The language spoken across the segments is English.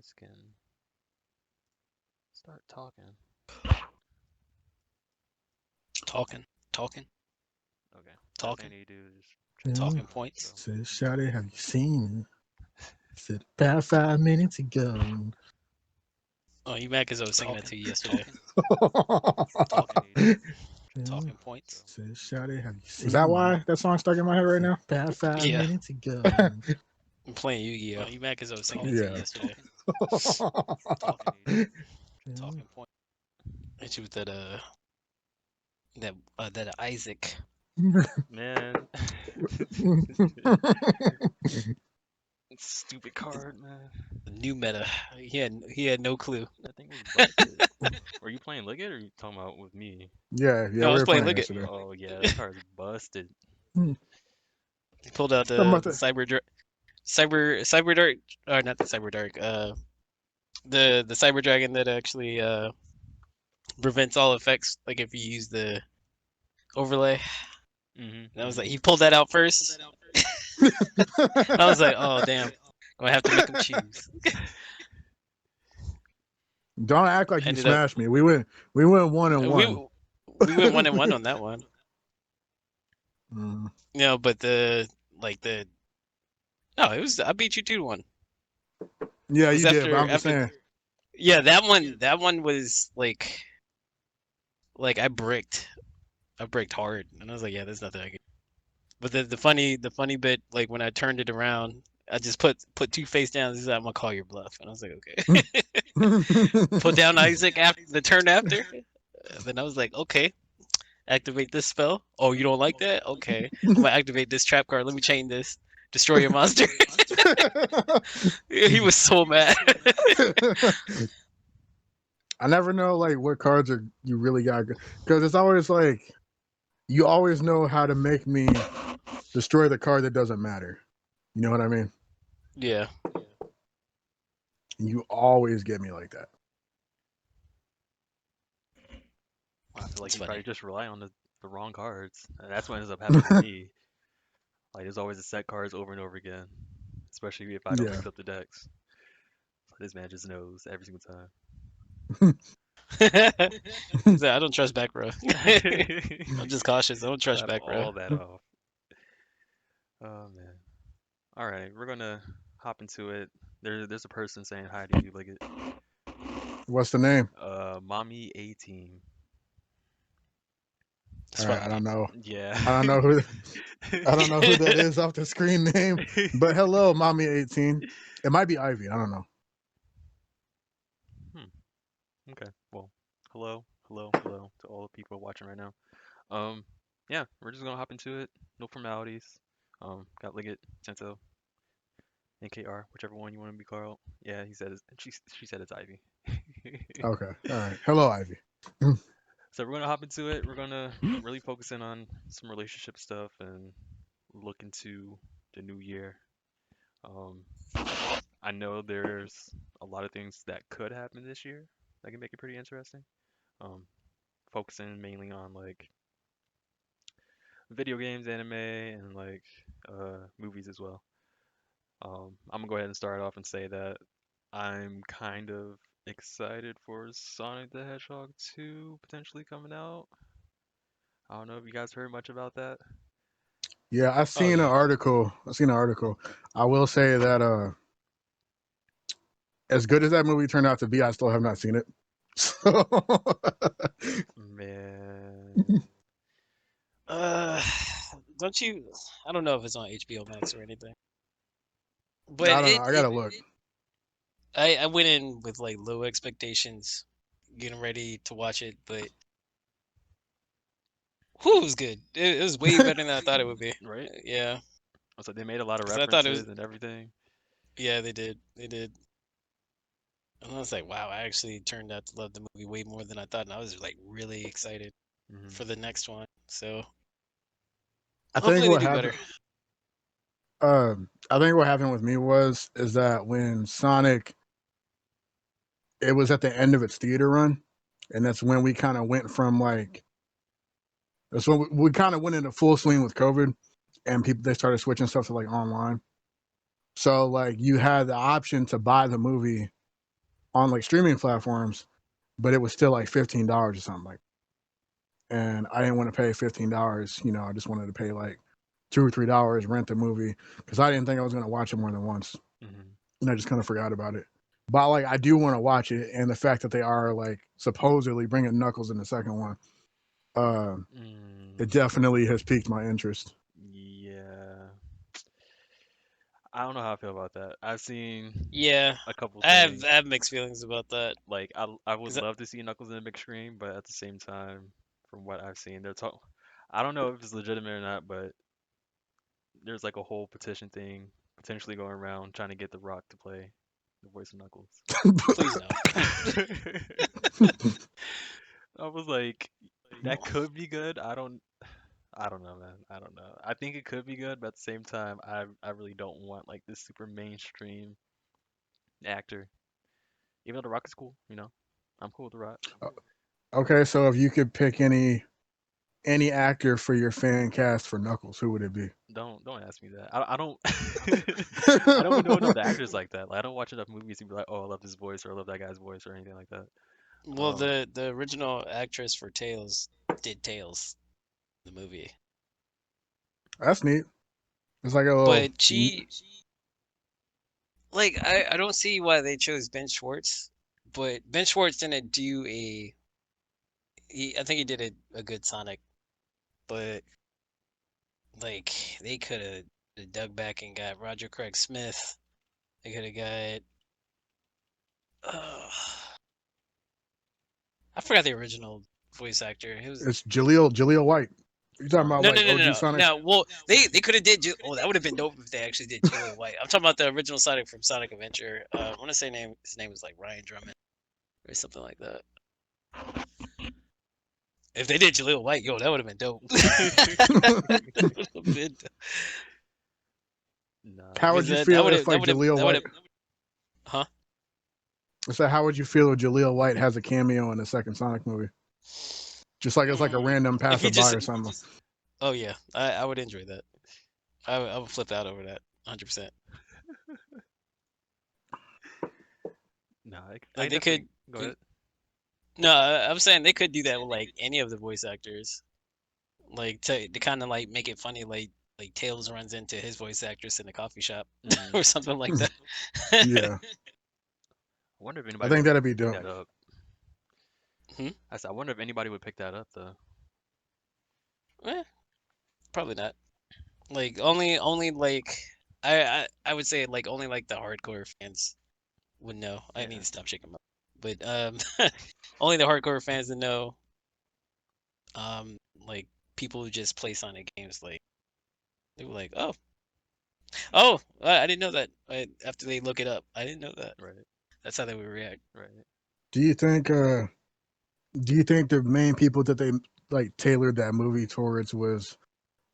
guys can start talking. Talking, Okay. Best thing talking, that you do is just check Yeah. your talking email. So points. Said, Shawty, have you seen it? Said, about 5 minutes ago. Oh, you mad because I was singing that talking, to you yesterday. talking. Best thing Talking, that you do is Yeah. talking so points. Said, Shawty, have you seen Is that it? why that song's stuck in my head right Said, now? about five Yeah, minutes ago. I'm playing Yu-Gi-Oh. You mad because I was singing it to you talking, Yeah. yesterday. talking. Best thing that you do is Yeah. Talking point. Hit you with that Isaac. man. Stupid card, man. The new meta. He had no clue. That thing was busted. Were you playing Liggett or are you talking about with me? Yeah, No, I we was were playing playing Liggett. yesterday. Oh yeah, that card is busted. He pulled out I'm the about to, cyber dark, or not the cyber dark. The cyber dragon that actually prevents all effects. Like if you use the overlay. And I was like, Hmm. he pulled that out first. I was like, oh damn, I'm gonna have to make him choose. don't act like you Ended up smashed me. We went 1-1. we went 1-1 on that one. Mm. But the no, it was I beat you 2-1. Yeah, It was you did, but after I'm just after saying. yeah that one was like I bricked hard and I was like yeah there's nothing I can. But the funny bit like when I turned it around I just put two face down. He said, I'm gonna call your bluff, and I was like, okay. Put down Isaac after the turn after. Then I was like, okay, activate this spell. Oh, you don't like that? Okay, I'm gonna activate this trap card. Let me chain this. Destroy your monster. He was so mad. I never know like what cards are you really got because it's always like you always know how to make me destroy the card that doesn't matter. You know what I mean? Yeah, You always get me like that. I feel like it's you probably funny. just rely on the wrong cards, and that's what ends up happening to me. Like there's always a set cards over and over again, especially if I don't Yeah. mix up the decks. This man just knows every single time. He said, I don't trust back row. I'm just cautious. I don't trust Rattle back row. all that off. Oh man. All right, we're gonna hop into it. There's a person saying hi to you, like it. What's the name? Mommy 18. It's All right, I probably don't know. Yeah. I don't know who I don't know who that is off the screen name, but hello, mommy 18. It might be Ivy. I don't know. Hmm. Okay. Well, hello, hello to all the people watching right now. Um, yeah, we're just gonna hop into it. No formalities. Got Liggett, Sento, NKR, whichever one you want to be called. Yeah, he said she said it's Ivy. Okay. All right. Hello, Ivy. So we're gonna hop into it. We're gonna really focus in on some relationship stuff and look into the new year. Um, I know there's a lot of things that could happen this year that can make it pretty interesting. Um, Focusing mainly on like video games, anime, and like movies as well. I'm gonna go ahead and start off and say that I'm kind of excited for Sonic the Hedgehog 2 potentially coming out. I don't know if you guys heard much about that. Yeah, I've Oh seen an yeah. article. I've seen an article. I will say that as good as that movie turned out to be, I still have not seen it. So Man, Uh, don't you? I don't know if it's on HBO Max or anything, but I don't know. I gotta look. I went in with like low expectations, getting ready to watch it, but whew, it was good. It was way better than I thought it would be. right? Yeah, So they made a lot of because I thought it was. references and everything. Yeah, they did. They did. And I was like, wow, I actually turned out to love the movie way more than I thought, and I was like really excited Hmm. for the next one. So I think hopefully they what do happened. better. I think what happened with me is that when Sonic, it was at the end of its theater run, and that's when we kind of went from like that's when we kind of went into full swing with COVID, and people they started switching stuff to like online. So like you had the option to buy the movie on like streaming platforms, but it was still like $15 or something like. And I didn't want to pay $15. You know, I just wanted to pay like $2 or $3, rent the movie because I didn't think I was gonna watch it more than once, Hmm. and I just kind of forgot about it. But like, I do want to watch it, and the fact that they are like supposedly bringing Knuckles in the second one, uh, Mm, it definitely has piqued my interest. yeah. I don't know how I feel about that. I've seen Yeah, a couple I things. have mixed feelings about that. Like I would 'Cause love to see Knuckles in the big screen, but at the same time, from what I've seen, they're talk. I don't know if it's legitimate or not, but there's like a whole petition thing potentially going around trying to get The Rock to play the voice of Knuckles. please no. I was like, that could be good. I don't know, man. I don't know. I think it could be good, but at the same time, I really don't want like this super mainstream actor. Even though The Rock is cool, you know, I'm cool with The Rock. Okay, so if you could pick any actor for your fan cast for Knuckles, who would it be? Don't ask me that. I don't I don't even know enough the actors like that. Like I don't watch enough movies to be like, oh, I love this voice or I love that guy's voice or anything like that. Well, Um, the original actress for Tails did Tails, the movie, That's neat. It's like a little. but she like I don't see why they chose Ben Schwartz, but Ben Schwartz didn't do I think he did a good Sonic, but like they could have dug back and got Roger Craig Smith. They could have got uh, I forgot the original voice actor. It was It's Jaleel White. You talking about um, no, no, like no, OG no, Sonic? no. Well, they could have did. Oh, that would have been dope if they actually did Jaleel White. I'm talking about the original Sonic from Sonic Adventure. I want to say his name was like Ryan Drummond or something like that. If they did Jaleel White, yo, that would have been dope. That would have been nah, How would because you that feel would if have like Jaleel that would White? have huh? So how would you feel if Jaleel White has a cameo in the second Sonic movie? Just like it's like a Mm. random If he passerby just or something. oh yeah, I would enjoy that. I would flip out over that 100%. nah. I Like they could. definitely go ahead. No, I'm saying they could do that with like any of the voice actors. Like to kind of like make it funny, like Tails runs into his voice actress in a coffee shop Hmm. or something like that. Yeah, I wonder if I anybody think would that'd be pick dope. that up. Hmm? I said, I wonder if anybody would pick that up though. Eh, probably not. Like only like I would say like only like the hardcore fans would know. I need Yeah. to stop shaking my. But only the hardcore fans that know. Like people who just play Sonic games, like they were like, oh, I didn't know that. After they look it up, I didn't know that. Right. That's how they would react. Right. Do you think? Do you think the main people that they like tailored that movie towards was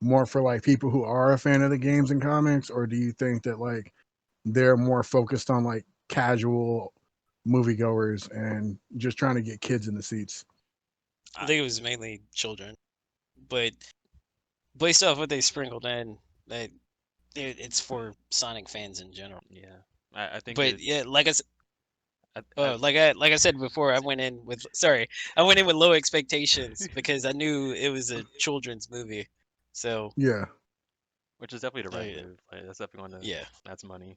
more for like people who are a fan of the games and comics, or do you think that like they're more focused on like casual moviegoers and just trying to get kids in the seats? I think it was mainly children, but based off what they sprinkled in, that it's for Sonic fans in general. Yeah. I think But it. yeah, I like I said before, I went in with low expectations because I knew it was a children's movie. So Yeah. which is definitely the right uh, move. Like that's definitely gonna yeah, that's money.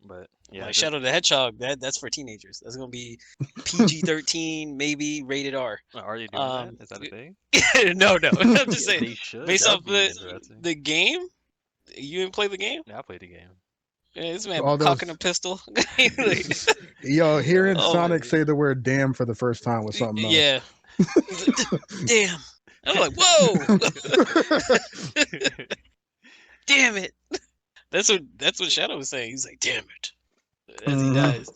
But yeah, like Shadow the Hedgehog, that's for teenagers. That's gonna be PG-13, maybe rated R. are they doing that? Um, Is that a thing? no, no, I'm just Yeah, saying, they should. based That off would be interesting. the game. You didn't play the game? Yeah, I played the game. Yeah, this man All cocking a those pistol. Like, yo, That hearing was oh Sonic funny. say the word damn for the first time was something else. yeah. He's like, damn. I'm like, whoa, damn it. That's what Shadow was saying. He's like, damn it, as he Mhm. dies.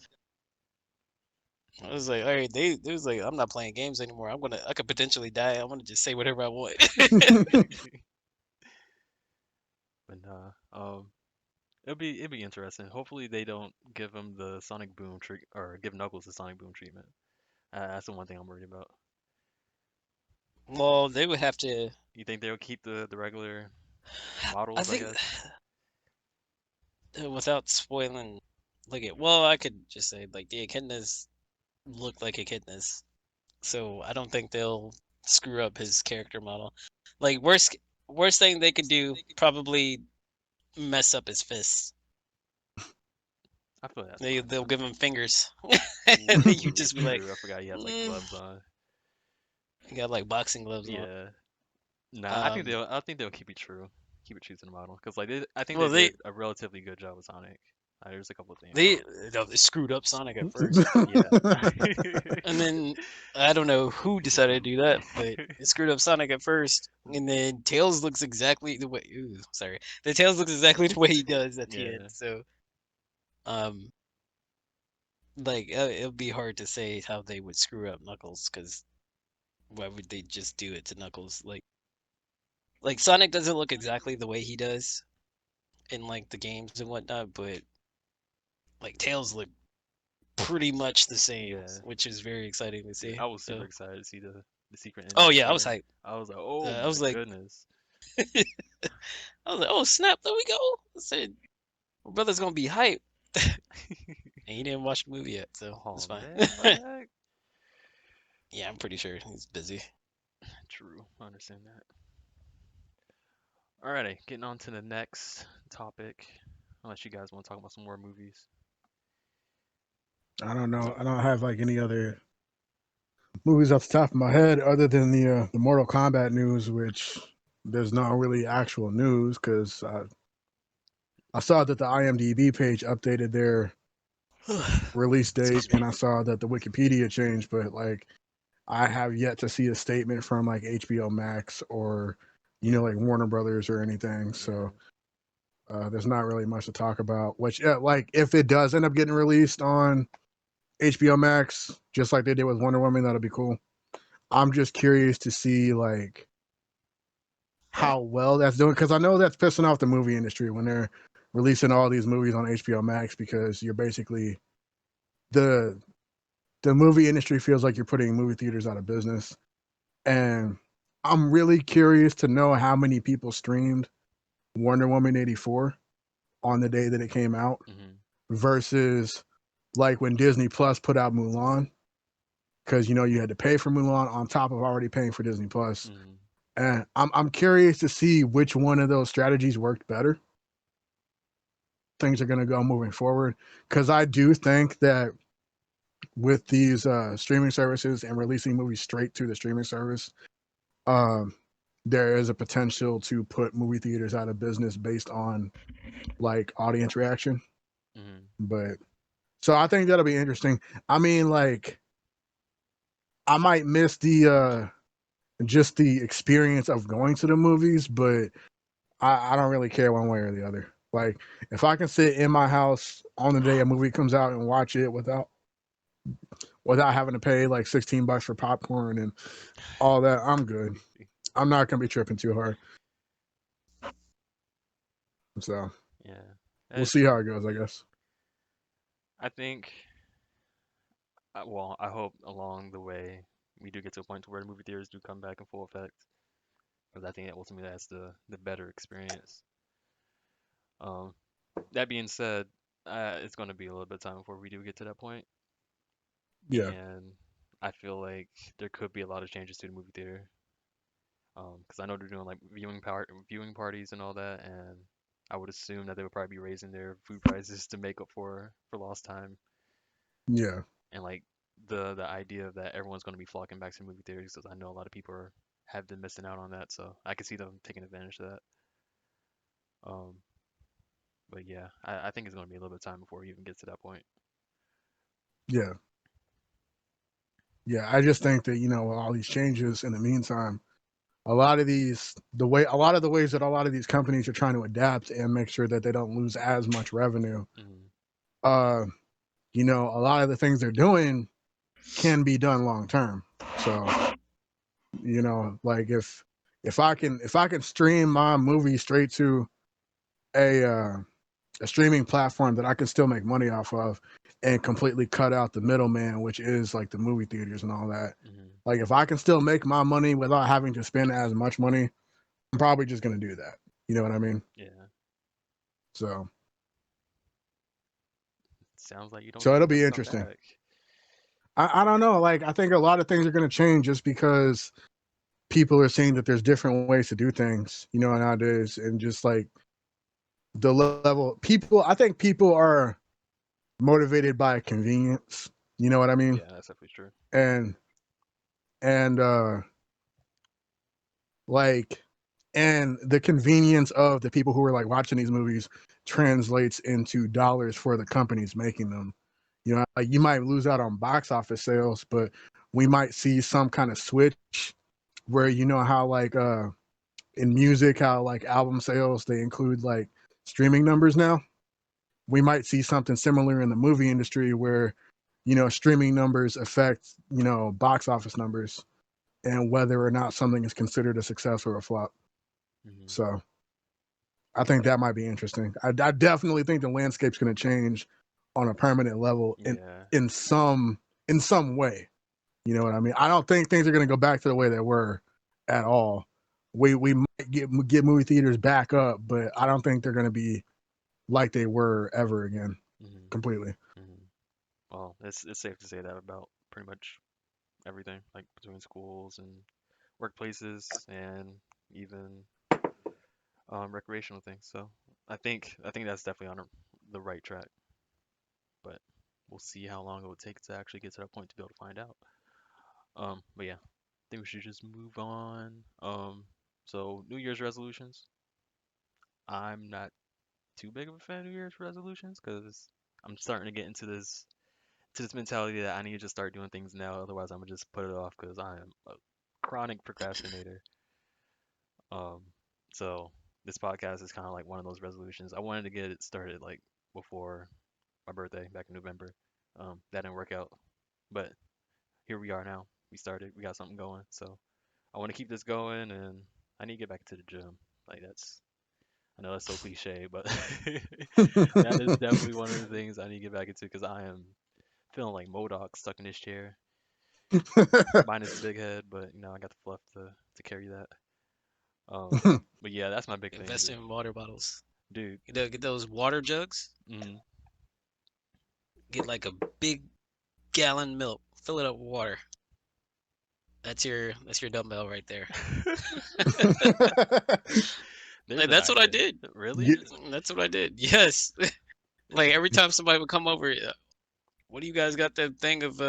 I was like, all right, they was like, I'm not playing games anymore. I could potentially die. I want to just say whatever I want. But nah, it'll be interesting. Hopefully they don't give him the Sonic Boom treat or give Knuckles the Sonic Boom treatment. That's the one thing I'm worried about. Well, they would have to. You think they'll keep the regular I models? I think guess. without spoiling Like it. Well, I could just say like the echidnas look like echidnas, so I don't think they'll screw up his character model. Like worst thing they could do probably mess up his fists. I feel that's They'll fine. give him fingers, and then you Ooh, just be like, true. I forgot he has like mm, gloves on. you got like boxing gloves on. Yeah. Nah, Um, I think they'll keep it true. Keep it true to the model. Because like I think they well, they did a relatively good job with Sonic. There's a couple of things. they no, they screwed up Sonic at first, Yeah. and then I don't know who decided to do that, but it screwed up Sonic at first, and then Tails looks exactly the way. Ooh, sorry, the Tails looks exactly the way he does at the end. Yeah. So, um, like it'll be hard to say how they would screw up Knuckles, because why would they just do it to Knuckles? Like Sonic doesn't look exactly the way he does in like the games and whatnot, but like Tails look pretty much the same, Yeah. which is very exciting to Yeah. see. I was super So, excited to see the secret oh engine yeah, I was starting. hyped. I was like, oh I my was like, goodness. oh snap, there we go. I said, my brother's gonna be hyped, and he didn't watch the movie yet, so it's Oh fine. man, what the heck? Yeah, I'm pretty sure he's busy. True. I understand that. Alrighty, getting on to the next topic. Unless you guys want to talk about some more movies. I don't know. I don't have like any other movies off the top of my head other than the Mortal Kombat news, which there's not really actual news because I saw that the IMDb page updated their release date, Excuse me. and I saw that the Wikipedia changed, but like I have yet to see a statement from like HBO Max or like Warner Brothers or anything. Yeah. So there's not really much to talk about. Which like if it does end up getting released on HBO Max, just like they did with Wonder Woman, that'll be cool. I'm just curious to see like how well that's doing because I know that's pissing off the movie industry when they're releasing all these movies on HBO Max because you're basically the the movie industry feels like you're putting movie theaters out of business. And I'm really curious to know how many people streamed Wonder Woman 84 on the day that it came out Mhm. versus like when Disney Plus put out Mulan because you had to pay for Mulan on top of already paying for Disney Plus. Mhm. And I'm curious to see which one of those strategies worked better. Things are going to go moving forward because I do think that with these streaming services and releasing movies straight to the streaming service, um, there is a potential to put movie theaters out of business based on like audience reaction. Mhm. But so I think that'll be interesting. I mean, like I might miss the just the experience of going to the movies, but I don't really care one way or the other. Like if I can sit in my house on the day a movie comes out and watch it without having to pay like $16 for popcorn and all that, I'm good. I'm not gonna be tripping too hard. So Yeah. That we'll is see how true. it goes, I guess. I think. Well, I hope along the way we do get to a point to where the movie theaters do come back in full effect, because I think that ultimately that's the better experience. Um, that being said, it's going to be a little bit of time before we do get to that point, Yeah, and I feel like there could be a lot of changes to the movie theater. Because I know they're doing like viewing parties and all that, and I would assume that they would probably be raising their food prices to make up for lost time, yeah, and like the idea of that everyone's going to be flocking back to movie theaters, because I know a lot of people have been missing out on that, so I could see them taking advantage of that. Um, but yeah, I think it's going to be a little bit of time before we even get to that point. yeah, yeah. I just think that with all these changes in the meantime, a lot of the ways that a lot of these companies are trying to adapt and make sure that they don't lose as much revenue. Hmm. Uh, a lot of the things they're doing can be done long term. So, like if I can stream my movie straight to a a streaming platform that I can still make money off of and completely cut out the middleman, which is like the movie theaters and all that. Hmm. Like if I can still make my money without having to spend as much money, I'm probably just gonna do that. You know what I mean? Yeah. So Sounds like you don't So think it'll it's be gonna come interesting. back. I don't know. Like I think a lot of things are going to change just because people are seeing that there's different ways to do things, nowadays, and just like the level people. I think people are motivated by convenience. You know what I mean? Yeah, that's definitely true. And and like and the convenience of the people who are like watching these movies translates into dollars for the companies making them. Like you might lose out on box office sales, but we might see some kind of switch where how like in music how like album sales they include like streaming numbers now. We might see something similar in the movie industry where streaming numbers affect box office numbers and whether or not something is considered a success or a flop. Hmm. So I think that might be interesting. I definitely think the landscape's going to change on a permanent level Yeah. in some way. You know what I mean? I don't think things are going to go back to the way they were at all. We might get movie theaters back up, but I don't think they're going to be like they were ever again Hmm. completely. Hmm. Well, it's safe to say that about pretty much everything, like between schools and workplaces and even recreational things. So I think that's definitely on the right track, but we'll see how long it will take to actually get to that point to be able to find out. But yeah, I think we should just move on. So New Year's resolutions. I'm not too big of a fan of New Year's resolutions because I'm starting to get into this mentality that I need to just start doing things now. Otherwise, I'm gonna just put it off because I am a chronic procrastinator. Um, so this podcast is kind of like one of those resolutions. I wanted to get it started like before my birthday back in November. That didn't work out, but here we are now. We started. We got something going. So I want to keep this going, and I need to get back to the gym. Like that's, I know that's so cliche, but that is definitely one of the things I need to get back into because I am feeling like Modoc stuck in his chair, minus the big head, but I got the fluff to carry that. But yeah, that's my big thing, Invest in water bottles. dude. Get those water jugs. Mhm. Get like a big gallon milk. Fill it up with water. That's your dumbbell right there. There's Like, an that's what I idea. did. Really? That's what I did. Yes. Like every time somebody would come over, what do you guys got that thing of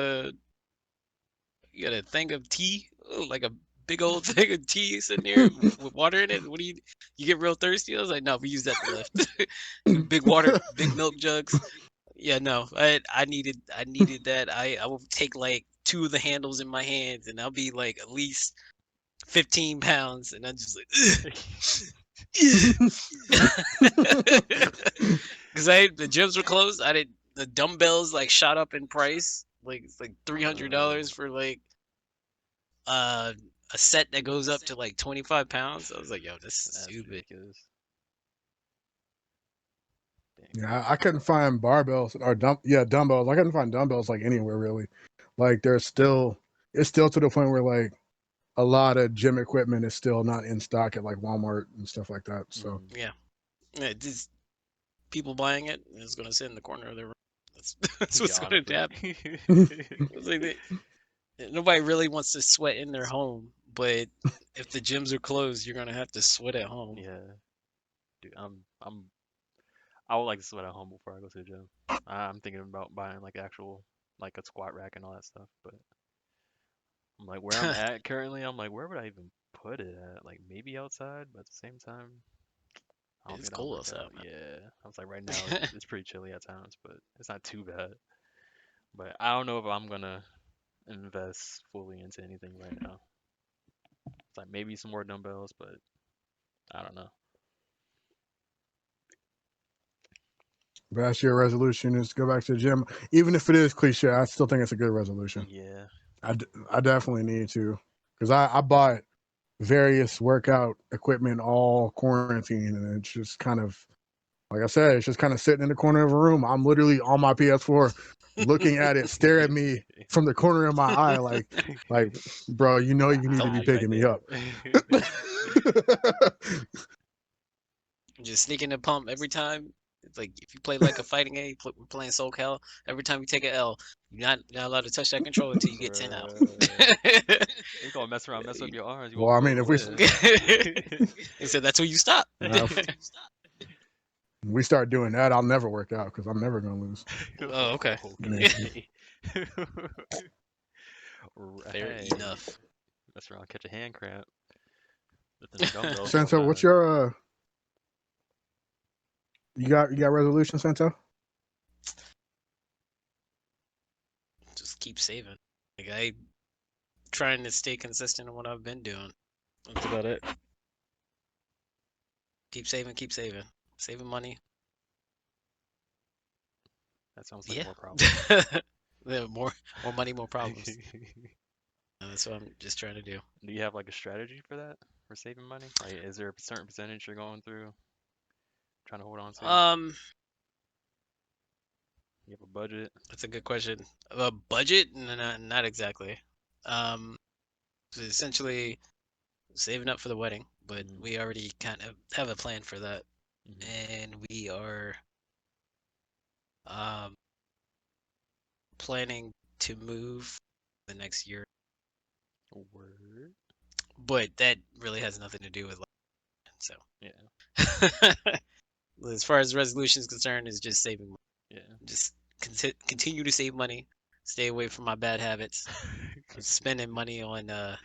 you got a thing of tea? Oh, like a big old thing of tea sitting there with water in it. What do you get real thirsty? I was like, no, we use that to lift. Big milk jugs. Yeah, no, I needed that. I will take like two of the handles in my hands, and I'll be like at least 15 pounds, and I'm just like, because the gyms were closed. I did the dumbbells like shot up in price. Like it's like Uh, $300 for like uh a set that goes up to like 25 pounds. I was like, yo, this is that's stupid. ridiculous. Dang. Yeah, I couldn't find barbells or dumbbells. I couldn't find dumbbells like anywhere really. Like it's still to the point where like a lot of gym equipment is still not in stock at like Walmart and stuff like that. So Mhm. Yeah, yeah, just people buying it, and it's gonna sit in the corner of their room. That's Yeah, what's gonna honestly. happen. It's like nobody really wants to sweat in their home, but if the gyms are closed, you're gonna have to sweat at home. Yeah, dude, I would like to sweat at home before I go to the gym. I'm thinking about buying like actual like a squat rack and all that stuff, but I'm like where I'm at currently, I'm like where would I even put it at? Like maybe outside, but at the same time, I don't It's think that'll cold work out. outside, Yeah, I was like right now it's pretty chilly at times, but it's not too bad. But I don't know if I'm gonna invest fully into anything right now. It's like maybe some more dumbbells, but I don't know. but that's your resolution is to go back to the gym. Even if it is cliche, I still think it's a good resolution. Yeah. I definitely need to because I bought various workout equipment all quarantine and it's just kind of like I said, it's just kind of sitting in the corner of a room. I'm literally on my PS4 looking at it, stare at me from the corner of my eye like bro, you need to I be need you right picking me there. up. just sneaking a pump every time. It's like if you play like a fighting game, we're playing SoCal. Every time you take an L, you're not allowed to touch that controller until you get 10 out. Bruh. You gonna mess up your arms. You Well, won't I be mean, able if to live. He said that's where you stop. if we start doing that, I'll never work out because I'm never gonna lose. Oh, okay. Okay. Fair Right. enough. Mess around, catch a hand cramp. Lifting the dumbbells all Sento, what's night. your you got resolution, Sento? Just keep saving. Like I trying to stay consistent in what I've been doing. That's about it. Keep saving, saving money. That sounds like Yeah. more problems. Yeah, more money, more problems. And that's what I'm just trying to do. Do you have like a strategy for that? For saving money? Like, is there a certain percentage you're going through? Trying to hold on to? You have a budget? That's a good question. A budget? No, not exactly. So essentially saving up for the wedding, but Mhm. we already kind of have a plan for that, Mhm. and we are um planning to move the next year, Word. but that really has nothing to do with so. Yeah. As far as resolution is concerned, is just saving money. Yeah. Just continue to save money, stay away from my bad habits of spending money on uh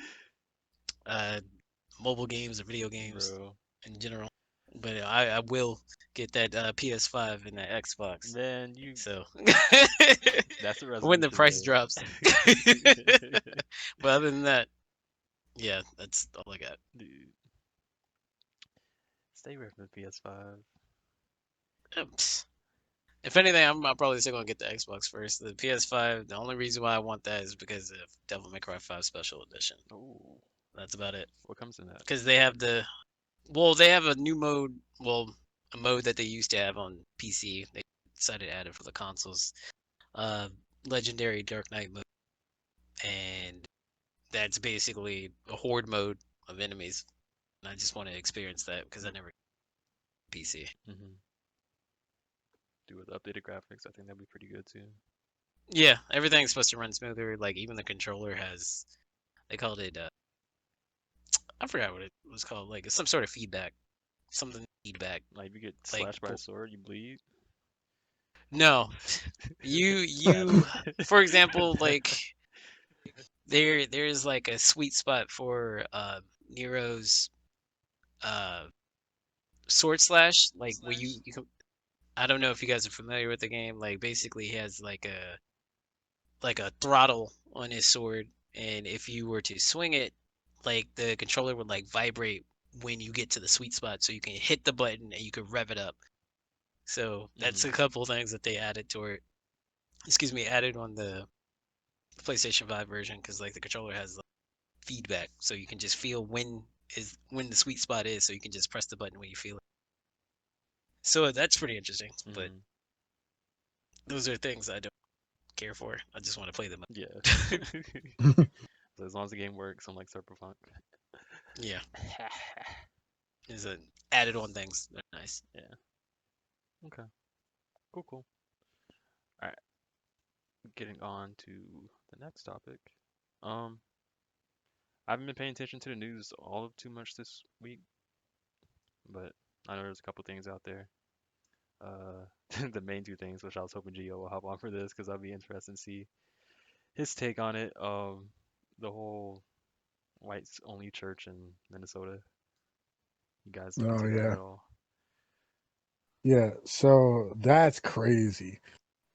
mobile games or video games Bro. in general. But I will get that PS5 and that Xbox. Man, you. So That's a when the resolution, price man. drops. But other than that, yeah, that's all I got. Dude. Stay away from the PS5. Psst. If anything, I'm probably still gonna get the Xbox first. The PS5, the only reason why I want that is because of Devil May Cry 5 Special Edition. Oh. That's about it. What comes in that? Because they have they have a new mode, a mode that they used to have on PC. They decided to add it for the consoles. Uh, Legendary Dark Knight mode, and that's basically a horde mode of enemies. And I just want to experience that because I never PC. Mm-hmm. Do with updated graphics. I think that'd be pretty good too. Yeah, everything's supposed to run smoother. Like even the controller has, they called it. I forgot what it was called. Like some sort of feedback, something feedback. Like, if you get Like slashed by a sword, you bleed. no, you for example, like there's like a sweet spot for Nero's uh sword slash, like where you can, I don't know if you guys are familiar with the game. Like basically he has like a throttle on his sword, and if you were to swing it, like the controller would like vibrate when you get to the sweet spot, so you can hit the button and you can rev it up. So that's Mhm. a couple things that they added to it. Excuse me, added on the PlayStation 5 version, because like the controller has like, feedback, so you can just feel when the sweet spot is, so you can just press the button when you feel it. So that's pretty interesting. But Mhm. those are things I don't care for. I just want to play them. Yeah. So as long as the game works, I'm like Cyberpunk. Yeah, is a added on things. They're nice. Yeah. Okay. Cool. Cool. All right. Getting on to the next topic. Um, I haven't been paying attention to the news all of too much this week, but I know there's a couple things out there. Uh, the main two things, which I was hoping Gio will hop on for this because I'd be interested to see his take on it. The whole whites only church in Minnesota. You guys look Oh into that yeah, at all? yeah. So that's crazy.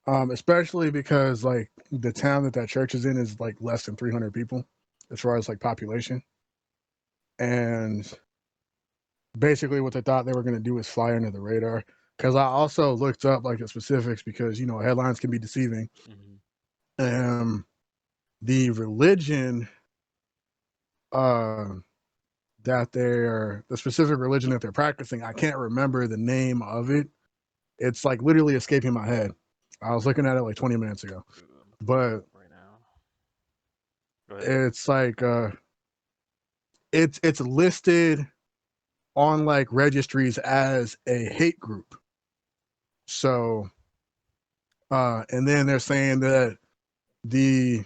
Especially because like the town that church is in is like less than 300 people as far as like population, and basically what they thought they were going to do is fly under the radar. Because I also looked up like the specifics because headlines can be deceiving. Hmm. Um, the religion uh the specific religion that they're practicing, I can't remember the name of it. It's like literally escaping my head. I was looking at it like 20 minutes ago, Ooh, I'm looking it but up right now. Go ahead. it's like it's listed on like registries as a hate group. So, and then they're saying that the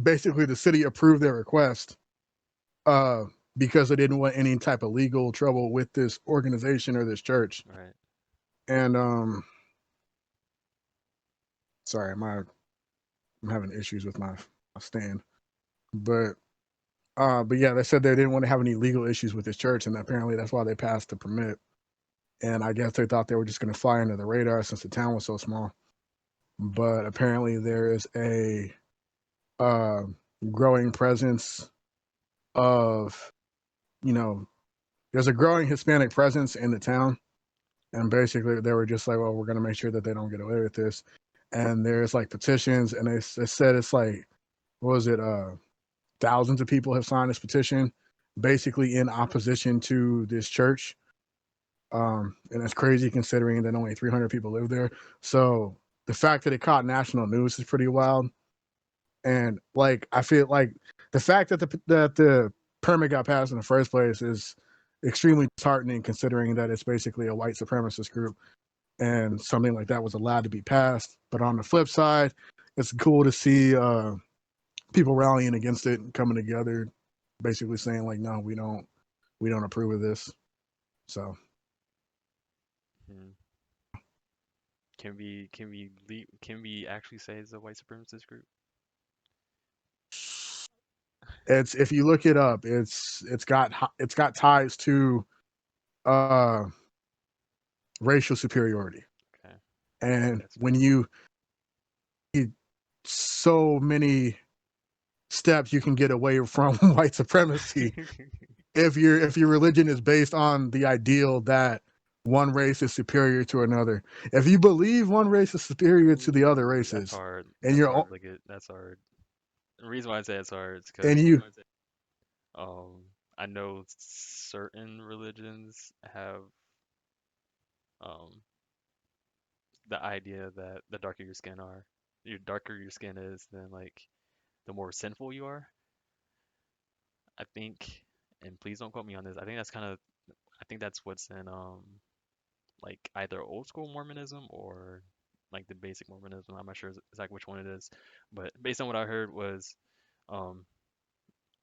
basically the city approved their request uh, because they didn't want any type of legal trouble with this organization or this church. Right. And sorry, I'm having issues with my stand, but yeah, they said they didn't want to have any legal issues with this church, and apparently that's why they passed the permit. And I guess they thought they were just going to fly under the radar since the town was so small. But apparently there is a uh, growing presence of, you know, there's a growing Hispanic presence in the town. And basically they were just like, well, we're going to make sure that they don't get away with this. And there's like petitions, and they said it's like, what was it? Thousands of people have signed this petition basically in opposition to this church. And it's crazy considering that only 300 people live there. So the fact that it caught national news is pretty wild. And like, I feel like the fact that the permit got passed in the first place is extremely disheartening, considering that it's basically a white supremacist group, and something like that was allowed to be passed. But on the flip side, it's cool to see people rallying against it and coming together, basically saying like, no, we don't approve of this. So Hmm. Can we actually say it's a white supremacist group? it's, if you look it up, it's got ties to uh racial superiority. Okay, And that's when you so many steps you can get away from white supremacy fair. if your religion is based on the ideal that one race is superior to another. If you believe one race is superior to the other Ooh, that's races, hard. and That's you're hard. Like it. That's hard. The reason why I say it's hard is and because you I know certain religions have um the idea that the darker your skin are, your darker your skin is, then like the more sinful you are. I think, and please don't quote me on this. I think that's kind of, I think that's what's in like either old school Mormonism or like the basic Mormonism. I'm not sure exactly which one it is, but based on what I heard was um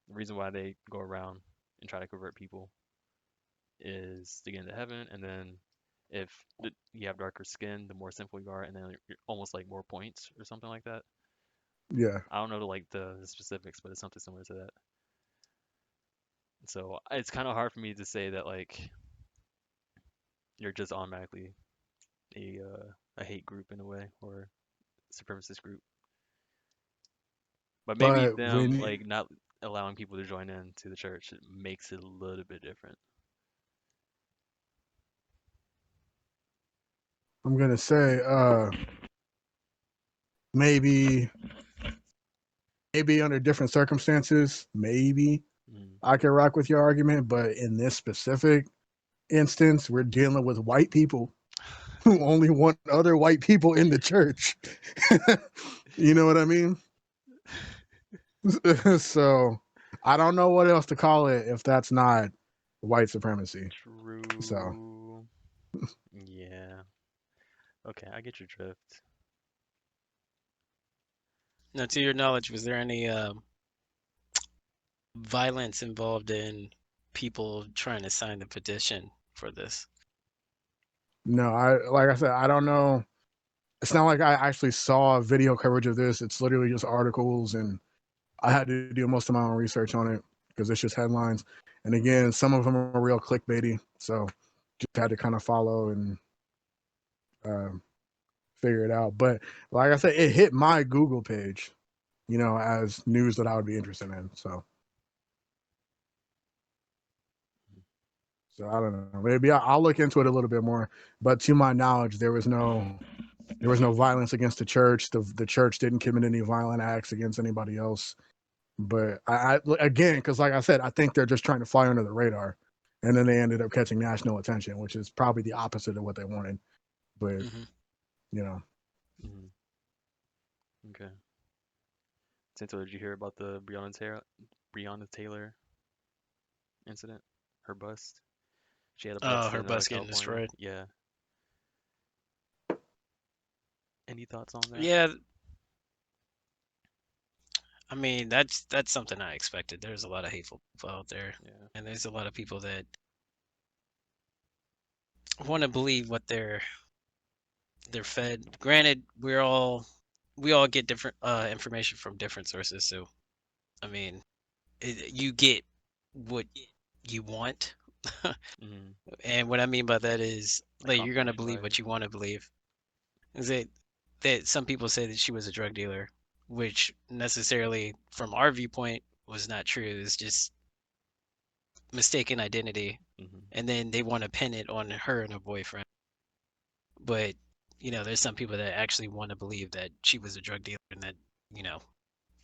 the reason why they go around and try to convert people is to get into heaven, and then if you have darker skin, the more sinful you are, and then you're almost like more points or something like that. yeah. I don't know like the specifics, but it's something similar to that. So it's kind of hard for me to say that like you're just automatically a hate group in a way or supremacist group. But maybe But them when like not allowing people to join in to the church, it makes it a little bit different. I'm gonna say maybe maybe under different circumstances, maybe Mm. I can rock with your argument, but in this specific instance, we're dealing with white people who only want other white people in the church. You know what I mean? So I don't know what else to call it if that's not white supremacy. So True. Yeah. Okay, I get your drift. Now, to your knowledge, was there any violence involved in people trying to sign the petition for this? no, I like I said, I don't know. It's not like I actually saw video coverage of this. It's literally just articles, and I had to do most of my own research on it because it's just headlines. And again, some of them are real clickbaity, so just had to kind of follow and um, figure it out. But like I said, it hit my Google page, as news that I would be interested in. So I don't know. Maybe I'll look into it a little bit more. But to my knowledge, there was no violence against the church. The church didn't commit any violent acts against anybody else. But I again, because like I said, I think they're just trying to fly under the radar, and then they ended up catching national attention, which is probably the opposite of what they wanted. But Hmm. you know, Mm. Okay. Tinto, did you hear about the Breonna Taylor incident? Her bust. She had a Oh, bust her in bus getting California. destroyed. Yeah. Any thoughts on that? Yeah, I mean that's something I expected. There's a lot of hateful people out there, Yeah. and there's a lot of people that want to believe what they're fed. Granted, we all get different information from different sources, so I mean, you get what you want, Mm-hmm. and what I mean by that is Like like you're gonna confirmation believe what bias. you want to believe. Is it that some people say that she was a drug dealer, which necessarily, from our viewpoint, was not true. It's just mistaken identity, Mm-hmm. and then they want to pin it on her and her boyfriend. But there's some people that actually want to believe that she was a drug dealer and that you know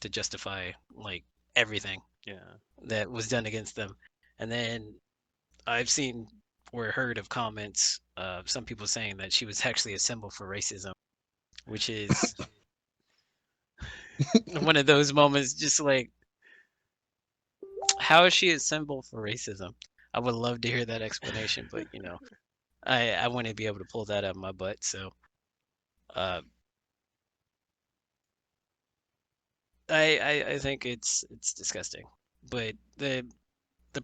to justify like everything Yeah. that was done against them. And then I've seen or heard of comments of some people saying that she was actually a symbol for racism, which is one of those moments just like, how is she a symbol for racism? I would love to hear that explanation, but I wouldn't be able to pull that out of my butt. So uh, I think it's disgusting. But the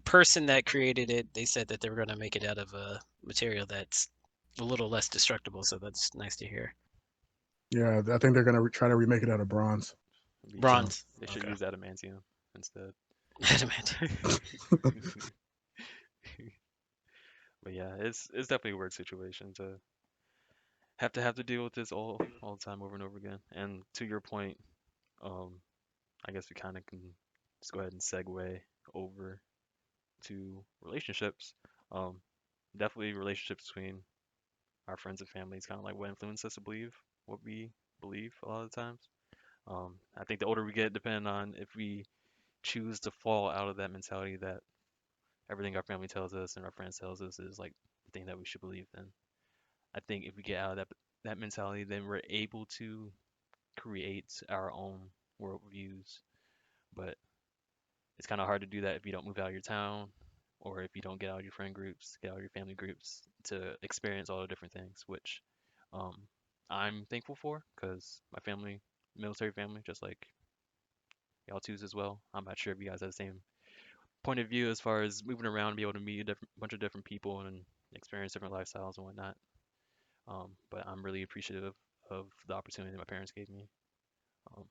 person that created it, they said that they were going to make it out of a material that's a little less destructible. So that's nice to hear. Yeah, I think they're gonna try to remake it out of bronze. Be So Bronze. they should Okay. use adamantium instead. Adamant. But yeah, it's definitely a weird situation to have to deal with this all the time over and over again. And to your point, um, I guess we kind of can just go ahead and segue over to relationships. Um, Definitely relationships between our friends and family is kind of like what influences us to believe what we believe a lot of the times. I think the older we get, depending on if we choose to fall out of that mentality that everything our family tells us and our friends tells us is like the thing that we should believe in. I think if we get out of that mentality, then we're able to create our own worldviews. But it's kind of hard to do that if you don't move out of your town or if you don't get out of your friend groups, get out of your family groups to experience all the different things, which um, I'm thankful for because my family, military family, just like y'all two's as well. I'm not sure if you guys have the same point of view as far as moving around and be able to meet a bunch of different people and experience different lifestyles and whatnot. But I'm really appreciative of the opportunity that my parents gave me. Um,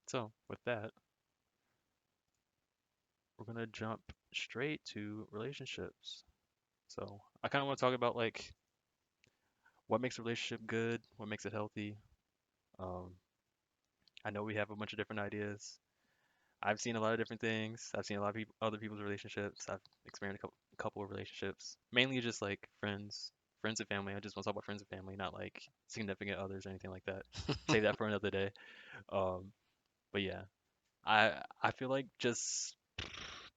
so with that, we're gonna jump straight to relationships. So I kind of want to talk about like what makes a relationship good, what makes it healthy. Um, I know we have a bunch of different ideas. I've seen a lot of different things. I've seen a lot of other people's relationships. I've experienced a couple of relationships, mainly just like friends and family. I just want to talk about friends and family, not like significant others or anything like that. Save that for another day. Um, but yeah, I feel like just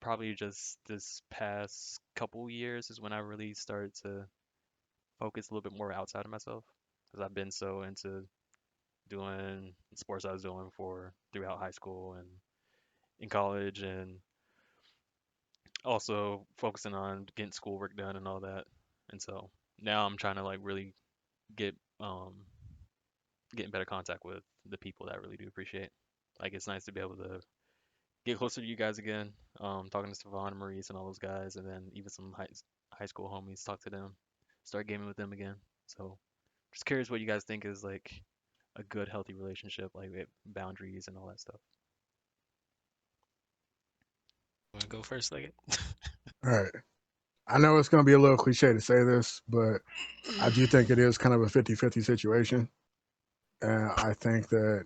probably just this past couple years is when I really started to focus a little bit more outside of myself because I've been so into doing sports I was doing for throughout high school and in college and also focusing on getting schoolwork done and all that. And so now I'm trying to like really get get in better contact with the people that I really do appreciate. Like it's nice to be able to get closer to you guys again. Talking to Stefan and Maurice and all those guys, and then even some high school homies. Talk to them, start gaming with them again. So just curious what you guys think is like a good healthy relationship, like with boundaries and all that stuff. Want to go first, like it? all right. I know it's gonna be a little cliche to say this, but I do think it is kind of a 50-50 situation. And I think that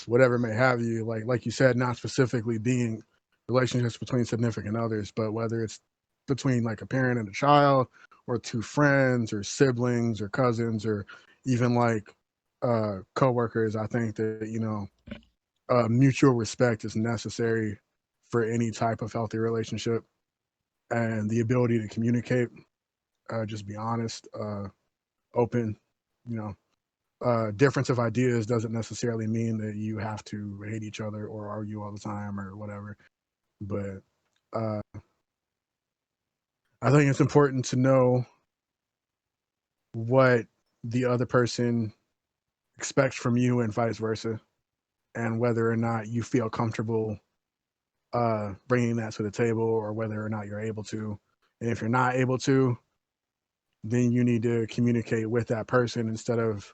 whatever may have you, like you said, not specifically being relationships between significant others, but whether it's between like a parent and a child, or two friends, or siblings, or cousins, or even like coworkers, I think that mutual respect is necessary for any type of healthy relationship, and the ability to communicate, just be honest, open, you know, difference of ideas doesn't necessarily mean that you have to hate each other or argue all the time or whatever. But uh, I think it's important to know what the other person expects from you and vice versa, and whether or not you feel comfortable bringing that to the table, or whether or not you're able to. And if you're not able to, then you need to communicate with that person instead of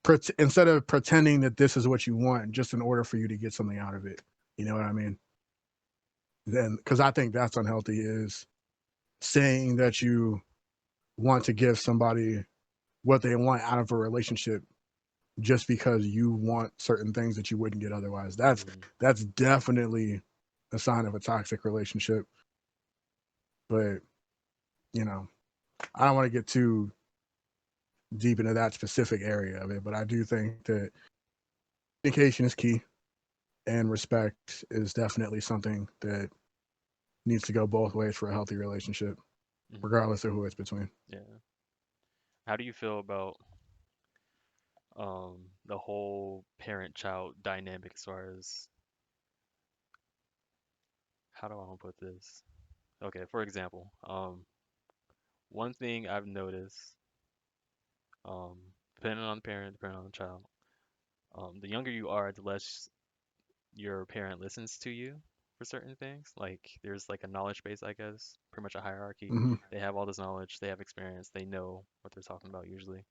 pretending that this is what you want just in order for you to get something out of it. You know what I mean? Then, because I think that's unhealthy, is saying that you want to give somebody what they want out of a relationship just because you want certain things that you wouldn't get otherwise. Mhm. That's definitely a sign of a toxic relationship. But you know, I don't want to get too deep into that specific area of it, but I do think that communication is key, and respect is definitely something that needs to go both ways for a healthy relationship, Mhm. regardless of who it's between. Yeah. How do you feel about the whole parent-child dynamic as far as how do I want to put this? Okay, for example, one thing I've noticed, um, depending on the parent, depending on the child, the younger you are, the less your parent listens to you for certain things. Like there's like a knowledge base, I guess, pretty much a hierarchy. Hmm. They have all this knowledge, they have experience, they know what they're talking about usually.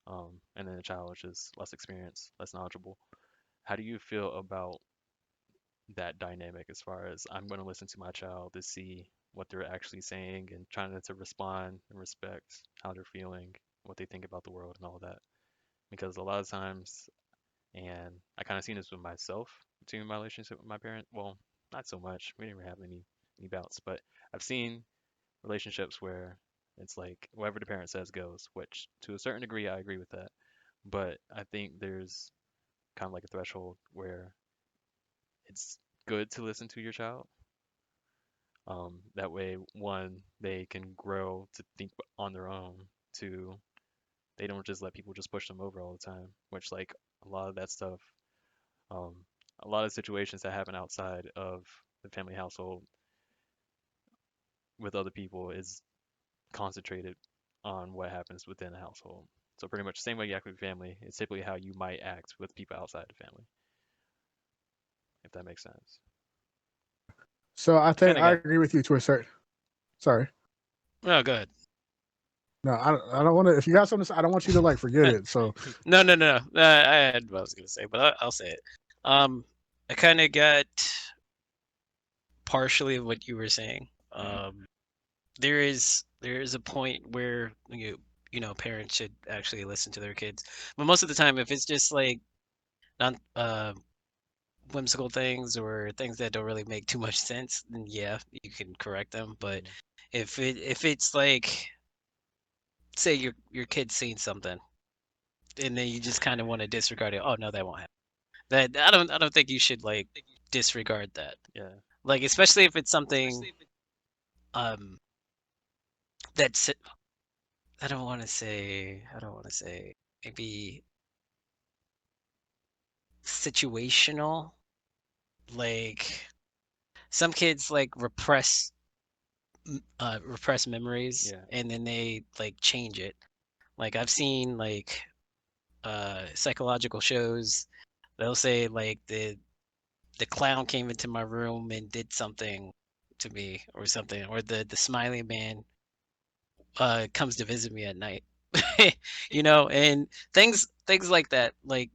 And then the child is just less experienced, less knowledgeable. How do you feel about that dynamic as far as I'm going to listen to my child to see what they're actually saying and trying to respond and respect how they're feeling, what they think about the world and all that? Because a lot of times, and I kind of seen this with myself between my relationship with my parent. Well, not so much. We didn't really have any bouts, but I've seen relationships where it's like whatever the parent says goes, which to a certain degree I agree with that. But I think there's kind of like a threshold where it's good to listen to your child. That way, one, they can grow to think on their own. Two, they don't just let people just push them over all the time, which like a lot of that stuff, um, a lot of situations that happen outside of the family household with other people is concentrated on what happens within the household. So pretty much the same way you act with your family, it's typically how you might act with people outside the family, if that makes sense. So I I kind think of I got. agree with you to a certain. Sorry. No, go ahead. No, I don't want to. If you got something to say, I don't want you to like forget it. So, No. I had what I was gonna say, but I'll say it. Um, I kind of got partially of what you were saying. There is a point where parents should actually listen to their kids, but most of the time, if it's just like non whimsical things or things that don't really make too much sense, then yeah, you can correct them. But Mhm. if it's like, say your kid's seen something and then you just kind of want to disregard it. Oh no, that won't happen. That I don't think you should like disregard that. Yeah. Like especially if it's something um that's I don't want to say maybe situational. Like some kids like repress memories Yeah. and then they like change it. Like I've seen like psychological shows. They'll say like the clown came into my room and did something to me or something, or the smiley man comes to visit me at night. And things like that. Like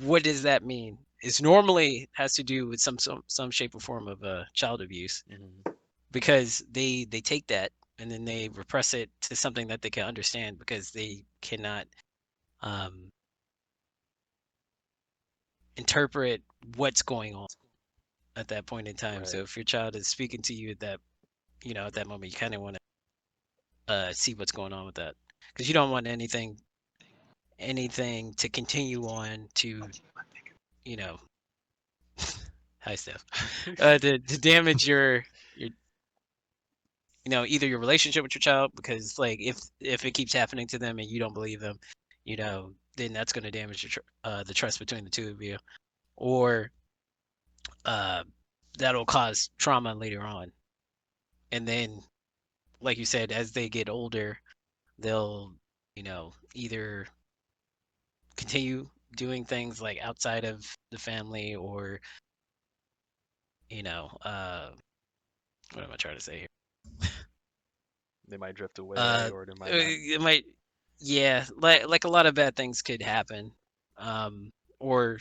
what does that mean? It's normally has to do with some shape or form of child abuse, Hmm. because they take that and then they repress it to something that they can understand because they cannot um, interpret what's going on at that point in time. So Right. if your child is speaking to you at that moment, you kind of want to see what's going on with that, because you don't want anything to continue on to you know hi Steph, to damage your either your relationship with your child, because like if it keeps happening to them and you don't believe them, then that's going to damage the trust between the two of you, or uh, that'll cause trauma later on. And then, like you said, as they get older, they'll either continue doing things like outside of the family, or you know, what am I trying to say here? They might drift away, or they might not. It might, yeah, like a lot of bad things could happen, or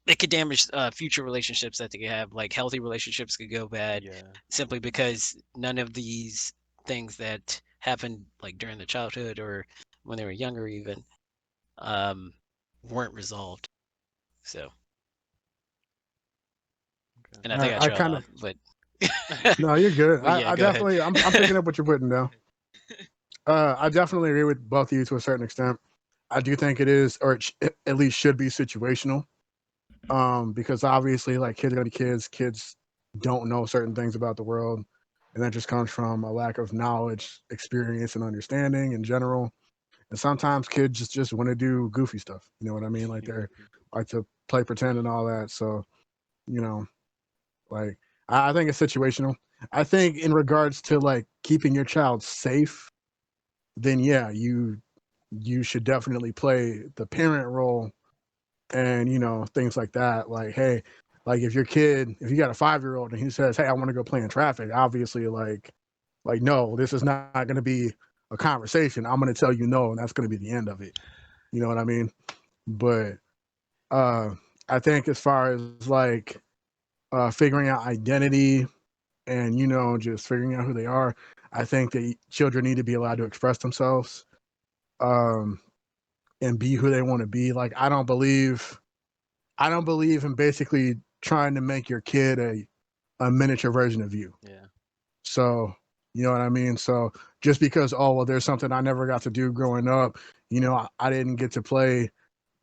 it could damage future relationships that they could have. Like healthy relationships could go bad Yeah. simply because none of these things that happened like during the childhood or when they were younger even um, weren't resolved. So, Okay. and I think I I trailed kind of off, but no, you're good. but yeah, I go ahead. definitely I'm picking up what you're putting down. I definitely agree with both of you to a certain extent. I do think it is, or it at least should be situational. Because obviously, like kids are gonna be kids. Kids don't know certain things about the world, and that just comes from a lack of knowledge, experience, and understanding in general. And sometimes kids just want to do goofy stuff. You know what I mean? Like they're like to play pretend and all that. So you know, like I think it's situational. I think in regards to like keeping your child safe, then yeah, you should definitely play the parent role and things like that. Like hey, like if you got a 5-year-old and he says, hey, I want to go play in traffic, obviously like no, this is not going to be a conversation. I'm going to tell you no, and that's going to be the end of it. You know what I mean? But uh I think as far as like figuring out identity and just figuring out who they are, I think that children need to be allowed to express themselves um and be who they want to be. Like I don't believe in basically trying to make your kid a miniature version of you. Yeah. So, you know what I mean? So, just because, oh, well, there's something I never got to do growing up, I didn't get to play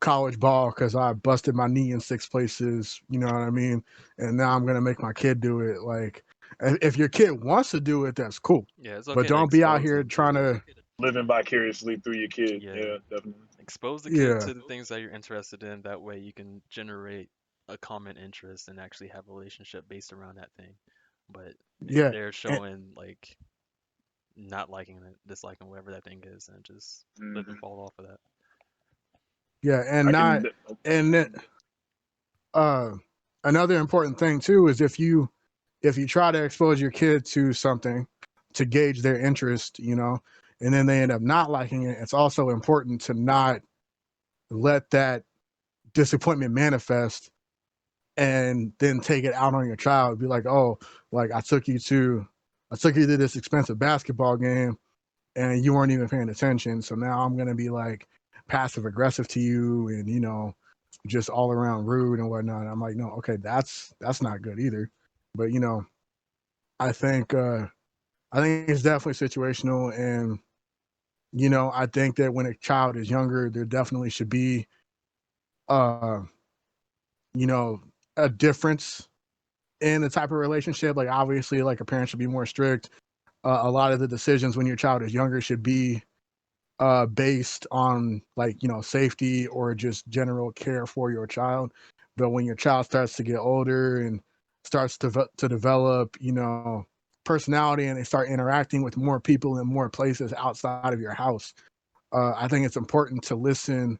college ball because I busted my knee in 6 places, you know what I mean? And now I'm going to make my kid do it. Like, if your kid wants to do it, that's cool. Yeah. It's But okay to don't be out expose here them trying to. to, Living vicariously through your kid. Yeah. Yeah, definitely. Expose the kid yeah, to the things that you're interested in. That way you can generate a common interest and actually have a relationship based around that thing. But if yeah, they're and, showing like not liking it, disliking whatever that thing is, and just let them Hmm. fall off of that. yeah, and I not, can. and then, uh, another important thing too is if you try to expose your kid to something to gauge their interest, and then they end up not liking it, it's also important to not let that disappointment manifest and then take it out on your child. Be like, oh, like I took you to this expensive basketball game and you weren't even paying attention. So now I'm gonna be like passive aggressive to you and just all around rude and whatnot. I'm like, no, okay, that's not good either. But I think I think it's definitely situational, and I think that when a child is younger, there definitely should be, uh, you know, a difference in the type of relationship. Like obviously, like a parent should be more strict. A lot of the decisions when your child is younger should be based on like safety or just general care for your child. But when your child starts to get older and starts to develop, personality, and they start interacting with more people in more places outside of your house, I think it's important to listen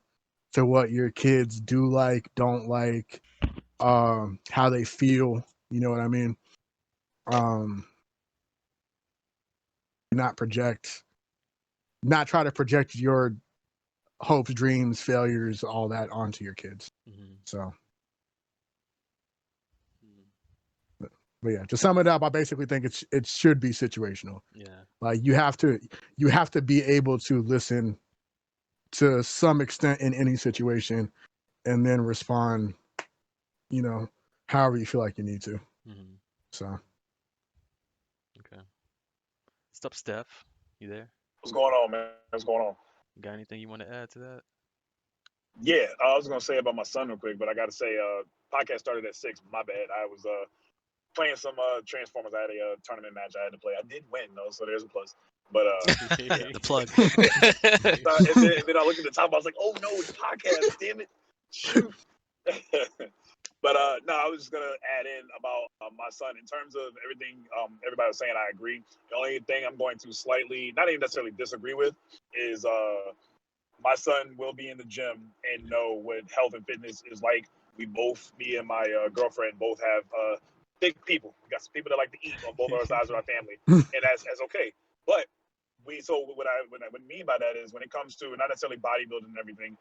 to what your kids do like, don't like, how they feel. You know what I mean? Um, not project, not try to project your hopes, dreams, failures, all that onto your kids. Hmm. So, but yeah, to sum it up, I basically think it should be situational. Yeah. Like you have to be able to listen to some extent in any situation, and then respond, you know, however you feel like you need to. Hmm. So, Okay. What's up, Steph? You there? What's going on, man? What's going on? Got anything you want to add to that? Yeah, I was gonna say about my son real quick, but I gotta say, podcast started at 6. My bad. I was playing some Transformers. I had a tournament match I had to play. I did win though, so there's a plus. But yeah. The plug. And then I looked at the top. I was like, oh no, it's podcast. Damn it! Shoot. But no, I was just gonna add in about my son in terms of everything. Everybody was saying I agree. The only thing I'm going to slightly, not even necessarily disagree with, is my son will be in the gym and know what health and fitness is like. We both, me and my girlfriend, both have thick people. We got some people that like to eat on both our sides of our family, and that's okay. But so what I mean by that is when it comes to not necessarily bodybuilding and everything,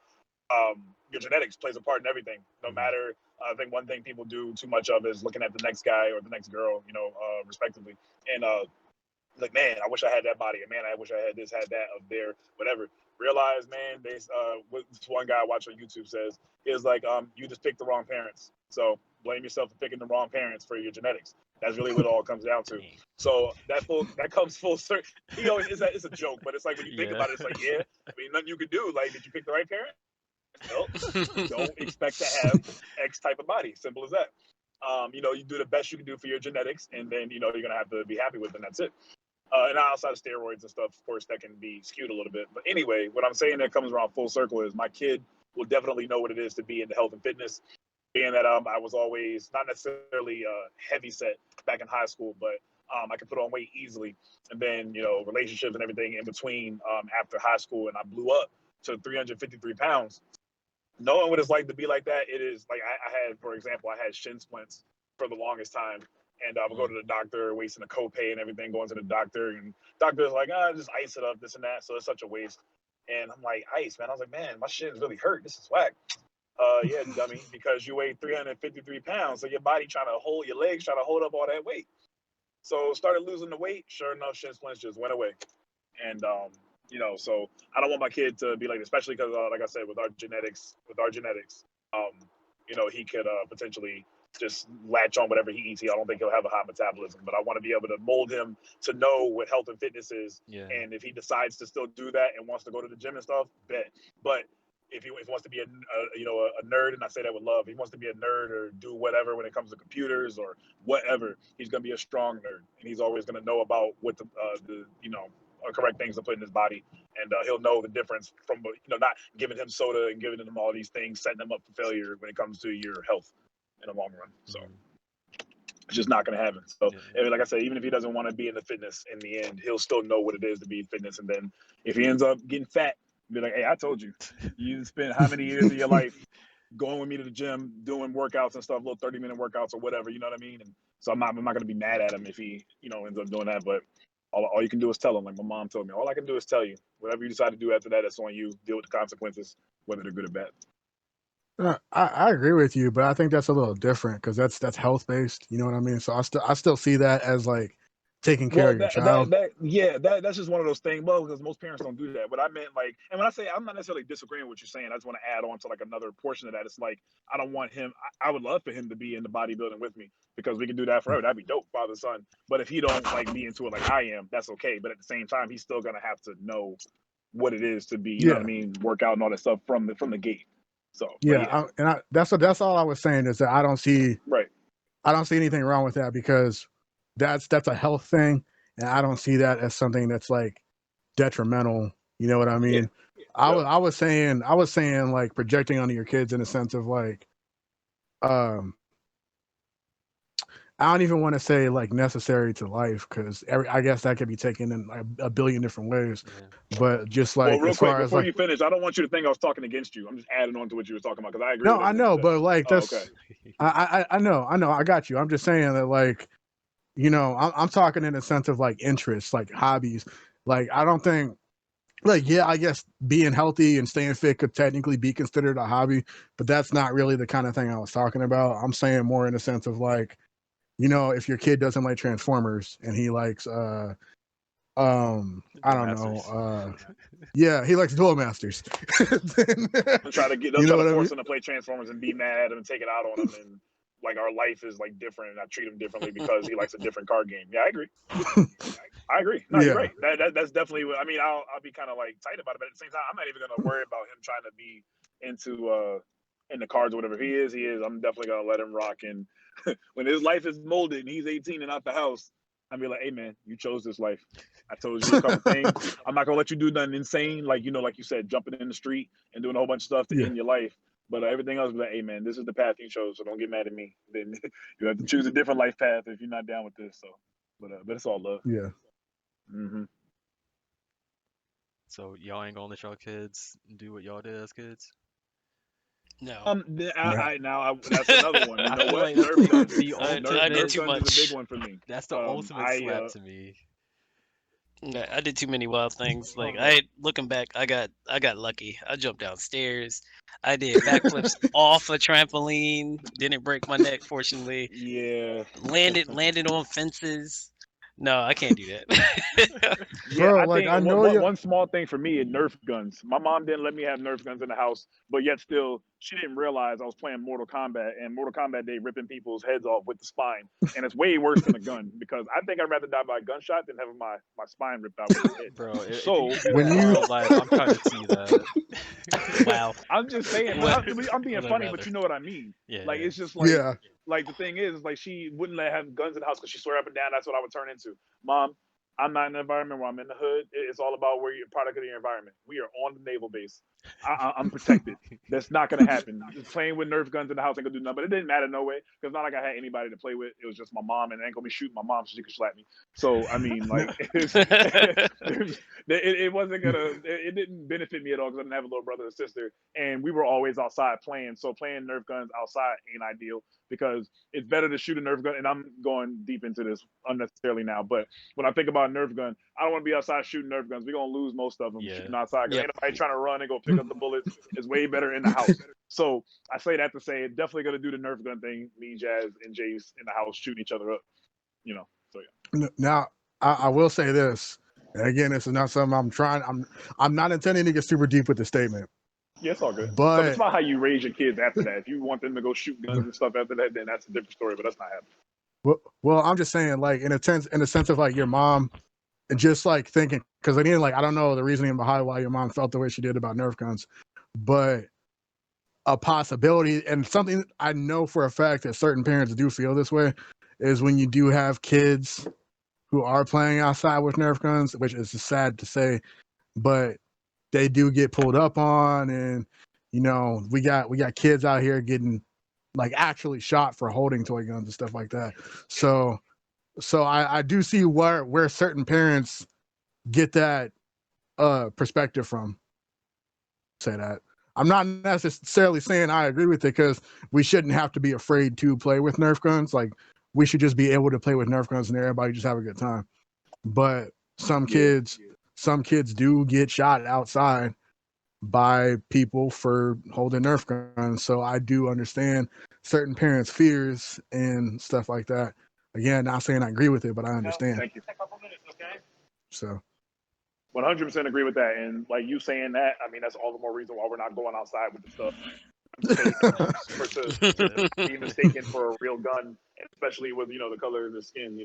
your genetics plays a part in everything. No matter, I think one thing people do too much of is looking at the next guy or the next girl, respectively, and like, man, I wish I had that body, and man, I wish I had this, had that, of their whatever. Realize, man, what this one guy I watch on YouTube says is like, you just picked the wrong parents. So blame yourself for picking the wrong parents for your genetics. That's really what it all comes down to. So that comes full circle. He always it's a joke, but it's like when you think Yeah. about it, it's like, yeah, I mean, nothing you could do. Like, did you pick the right parent? No. Don't expect to have X type of body. Simple as that. You do the best you can do for your genetics, and then you're gonna have to be happy with it, and that's it. And outside of steroids and stuff, of course, that can be skewed a little bit. But anyway, what I'm saying that comes around full circle is my kid will definitely know what it is to be into health and fitness. Being that I was always not necessarily heavy set back in high school, but I could put on weight easily. And then, relationships and everything in between after high school, and I blew up to 353 pounds. Knowing what it's like to be like that, it is like I had, for example, I had shin splints for the longest time. And I would go to the doctor, wasting a copay and everything, going to the doctor. And doctor's like, just ice it up, this and that. So it's such a waste. And I'm like, ice, man. I was like, man, my shins really hurt. This is whack. Yeah, dummy, because you weigh 353 pounds. So your legs trying to hold up all that weight. So started losing the weight. Sure enough, shin splints just went away. And, so I don't want my kid to be like, especially because, like I said, with our genetics, he could potentially just latch on whatever he eats. I don't think he'll have a high metabolism, but I want to be able to mold him to know what health and fitness is. Yeah. And if he decides to still do that and wants to go to the gym and stuff, bet. But if he wants to be a nerd, and I say that with love, if he wants to be a nerd or do whatever when it comes to computers or whatever, he's going to be a strong nerd, and he's always going to know about what the correct things to put in his body, and he'll know the difference from not giving him soda and giving him all these things, setting him up for failure when it comes to your health in the long run. So it's just not going to happen. So like I said, even if he doesn't want to be in the fitness, in the end, he'll still know what it is to be in fitness. And then if he ends up getting fat, be like, hey, I told you, you spent how many years of your life going with me to the gym, doing workouts and stuff, little 30-minute workouts or whatever, you know what I mean? And so I'm not going to be mad at him if he, ends up doing that. But all you can do is tell him, like my mom told me, all I can do is tell you. Whatever you decide to do after that, that's on you. Deal with the consequences, whether they're good or bad. I agree with you, but I think that's a little different because that's health based. You know what I mean? So I still see that as like taking care of your child. That's just one of those things. Well, because most parents don't do that. But I meant like, and when I say, I'm not necessarily disagreeing with what you're saying, I just want to add on to like another portion of that. It's like, I don't want him. I would love for him to be in the bodybuilding with me because we can do that forever. That'd be dope, father son. But if he don't like be into it like I am, that's okay. But at the same time, he's still gonna have to know what it is to be, you know what I mean, work out and all that stuff from the gate. So that's all I was saying is that I don't see right. I don't see anything wrong with that because that's a health thing, and I don't see that as something that's like detrimental. You know what I mean? I was saying like projecting onto your kids in a sense of like, I don't even want to say like necessary to life because I guess that could be taken in like a billion different ways. Yeah. But just like, real as quick, far before as you finish, I don't want you to think I was talking against you. I'm just adding on to what you were talking about because I agree. No, I know, but like that's okay. I know, I got you. I'm just saying that like, I'm talking in a sense of like interests, like hobbies. Like I don't think. Like, yeah, I guess being healthy and staying fit could technically be considered a hobby, but that's not really the kind of thing I was talking about. I'm saying more in the sense of like, if your kid doesn't like Transformers and he likes I don't know, yeah, he likes Duel Masters. They'll try to force him to play Transformers and be mad at him and take it out on him, and like our life is like different and I treat him differently because he likes a different card game. Yeah, I agree. I agree. No, you're right. That's definitely. I mean, I'll be kind of like tight about it, but at the same time, I'm not even gonna worry about him trying to be in the cards or whatever. If he is. I'm definitely gonna let him rock. And when his life is molded and he's 18 and out the house, I'll be like, hey man, you chose this life. I told you a couple things. I'm not gonna let you do nothing insane, like like you said, jumping in the street and doing a whole bunch of stuff to end your life. But everything else, be like, hey man, this is the path you chose, so don't get mad at me. Then you have to choose a different life path if you're not down with this. So, but it's all love. Yeah. Mm-hmm. So y'all ain't gonna let y'all kids do what y'all did as kids? No. No. That's another one. You I know feel what? like that's Nerf guns. the I ultimate. did Nerf too guns is a big much. one for me. That's the ultimate I slap to me. Yeah, I did too many wild things. Like bro. looking back, I got lucky. I jumped downstairs. I did backflips off a trampoline. Didn't break my neck, fortunately. Yeah, Landed on fences. No, I can't do that. yeah. Bro, I like think I know you. one small thing for me is Nerf guns. My mom didn't let me have Nerf guns in the house, but yet still, she didn't realize I was playing Mortal Kombat, and Mortal Kombat they ripping people's heads off with the spine, and it's way worse than a gun because I think I'd rather die by a gunshot than having my spine ripped out with the head. Bro, if you So could do When that in you real life, I'm trying to see that. Wow. I'm just saying, but What I'm being would I funny, rather? but you know what I mean. Like Yeah. it's just yeah. like the thing is like she wouldn't let have guns in the house because she swear up and down that's what I would turn into. Mom, I'm not in an environment where I'm in the hood. It's all about where you're product of your environment. We are on the naval base. I'm protected. That's not gonna happen. Just playing with Nerf guns in the house ain't gonna do nothing. But it didn't matter no way because not like I had anybody to play with. It was just my mom, and it ain't gonna be shooting my mom so she could slap me. So I mean, No. like it wasn't gonna. It didn't benefit me at all because I didn't have a little brother or sister, and we were always outside playing. So playing Nerf guns outside ain't ideal because it's better to shoot a Nerf gun. And I'm going deep into this unnecessarily now, but when I think about a Nerf gun, I don't want to be outside shooting Nerf guns. We're gonna lose most of them Yeah. shooting outside because Yep. ain't nobody trying to run and go pick up the bullets. It's way better in the house. So I say that to say it's definitely gonna do the Nerf gun thing. Me, Jazz, and Jace in the house shooting each other up. You know. So yeah. Now, I will say this. And again, this is not something I'm trying. I'm not intending to get super deep with the statement, Yeah, it's all good. So it's but about how you raise your kids after that. If you want them to go shoot guns and stuff after that, then that's a different story. But that's not happening. well, I'm just saying, like in a sense of like your mom, and just like thinking, because again, like I don't know the reasoning behind why your mom felt the way she did about Nerf guns, but a possibility and something I know for a fact that certain parents do feel this way is when you do have kids who are playing outside with Nerf guns, which is sad to say, but they do get pulled up on, and we got kids out here getting like actually shot for holding toy guns and stuff like that. So I do see where certain parents get that perspective from. Say that. I'm not necessarily saying I agree with it because we shouldn't have to be afraid to play with Nerf guns. Like we should just be able to play with Nerf guns and everybody just have a good time. But some Yeah. kids, some kids do get shot outside by people for holding Nerf guns. So I do understand certain parents' fears and stuff like that. Again, not saying I agree with it, but I understand. Thank you. So 100% agree with that. And like you saying that, I mean, that's all the more reason why we're not going outside with the stuff. For to be mistaken for a real gun, especially with the color of the skin.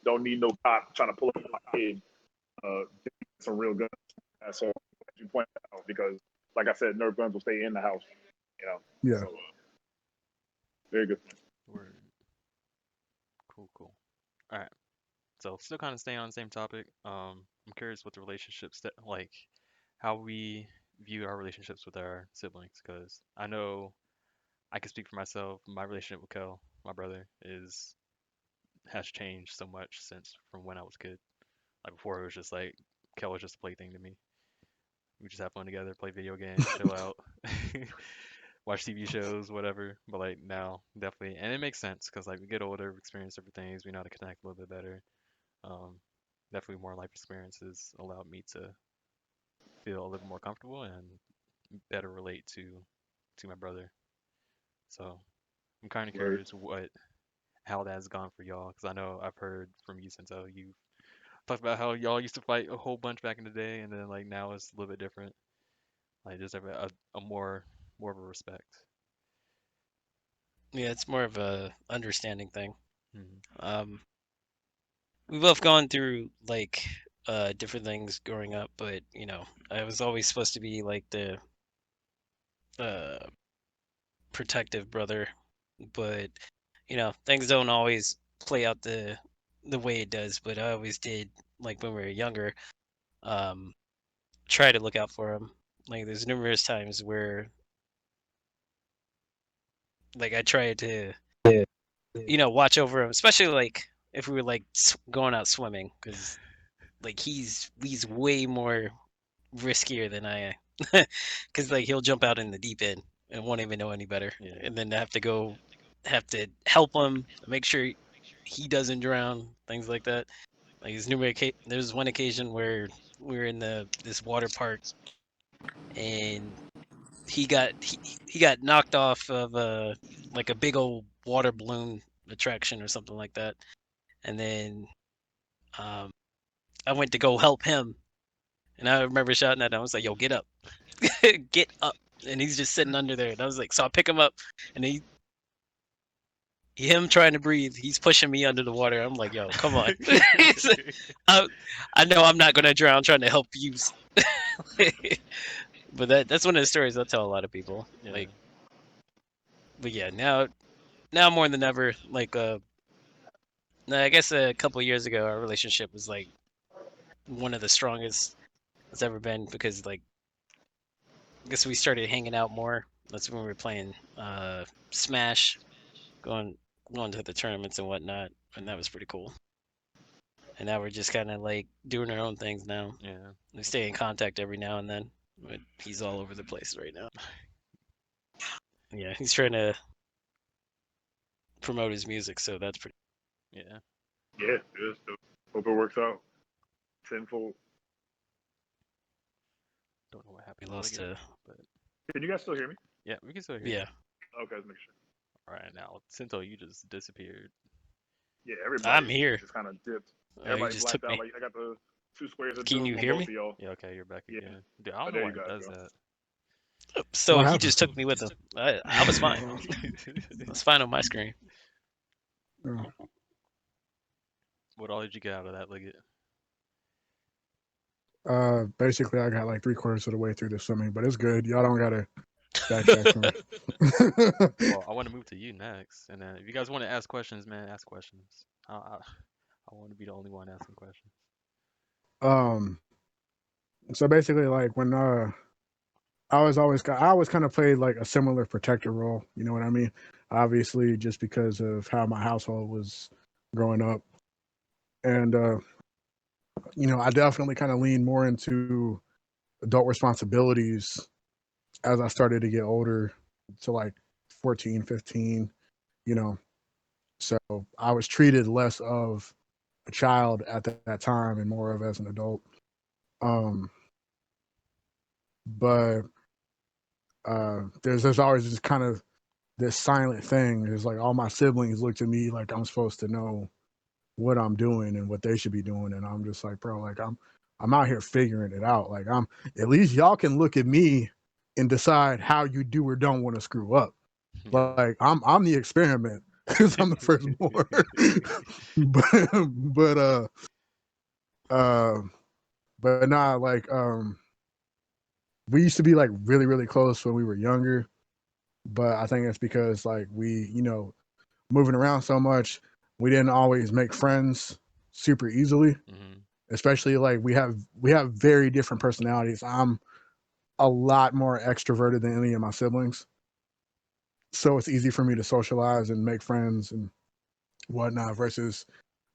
Don't need no cop trying to pull up my kid. It's a real gun. So you point that out because, like I said, Nerf guns will stay in the house. yeah. So, very good. Word. Cool, cool. All right. So still kind of staying on the same topic. I'm curious what the relationships that like how we view our relationships with our siblings, because I know I can speak for myself. My relationship with Kel, my brother, is has changed so much since from when I was a kid. Like before, it was just like Kel was just a plaything to me. We just have fun together, play video games, chill out, watch TV shows, whatever. But like now, definitely, and it makes sense because like we get older, we experience different things, we know how to connect a little bit better. Um, Definitely more life experiences allowed me to feel a little more comfortable and better relate to my brother. So I'm kind of Word. curious what how that's gone for y'all, because I know I've heard from you since you talked about how y'all used to fight a whole bunch back in the day, and then like now it's a little bit different. Like just have a more of a respect. Yeah, it's more of a understanding thing. Hmm. Um, we both gone through like different things growing up, but I was always supposed to be like the uh protective brother, but things don't always play out the way it does, but I always did, like when we were younger, um try to look out for him. Like there's numerous times where like I tried to watch over him, especially like if we were like going out swimming, because like he's way more riskier than I am, because like he'll jump out in the deep end and won't even know any better, Yeah. and then have to help him, make sure he doesn't drown, things like that. Like there's one occasion where we were in this water park and he got knocked off of like a big old water balloon attraction or something like that, and then um, I went to go help him, and I remember shouting at him. I was like, "Yo, get up, get up!" And he's just sitting under there, and I was like, so I pick him up, and him trying to breathe, he's pushing me under the water. I'm like, "Yo, come on!" He's like, I know I'm not gonna drown trying to help you. But that's one of the stories I'll tell a lot of people. Yeah. Like, but yeah, now more than ever, like I guess a couple of years ago, our relationship was like one of the strongest it's ever been because like I guess we started hanging out more. That's when we were playing Smash, going going to the tournaments and whatnot, and that was pretty cool. And now we're just kind of like doing our own things now. Yeah. We stay in contact every now and then, but he's all over the place right now. Yeah, he's trying to promote his music, so that's pretty. Yeah. Yeah, it is. Hope it works out tenfold. Don't know what We happened. lost Again, a but Can you guys still hear me? yeah, we can still hear yeah. you. Okay, let's make sure. All right, now Sinto, you just disappeared. Yeah, I'm everybody here. just kind of dipped. Oh, you Everybody just blacked took out. me. Like I got the two squares of Can doom you on hear both me? of y'all. Yeah, okay, you're back Yeah. again. Dude, I Oh, don't know there why you it guys does go. So What he happened? just took me with him. I was fine. I was fine on my screen. Oh. What all did you get out of that, Liggett? Basically, I got like 3/4 of the way through the swimming, but it's good. Y'all don't gotta backtrack for me. Well, I want to move to you next, and then if you guys want to ask questions, man, ask questions. I want to be the only one asking questions. um, so basically, like when I always kind of played like a similar protector role. You know what I mean? Obviously, just because of how my household was growing up, and I definitely kind of leaned more into adult responsibilities as I started to get older, to like 14, 15. You know, so I was treated less of a child at that time and more of as an adult. Um, but there's always this kind of this silent thing. It's like all my siblings look to me like I'm supposed to know what I'm doing and what they should be doing, and I'm just like, bro, like I'm out here figuring it out. Like I'm at least y'all can look at me and decide how you do or don't want to screw up. Yeah. Like I'm the experiment because I'm the firstborn. but uh but nah, like we used to be like really really close when we were younger, but I think it's because like we moving around so much, we didn't always make friends super easily. Hmm. Especially like we have very different personalities. I'm a lot more extroverted than any of my siblings, so it's easy for me to socialize and make friends and whatnot. Versus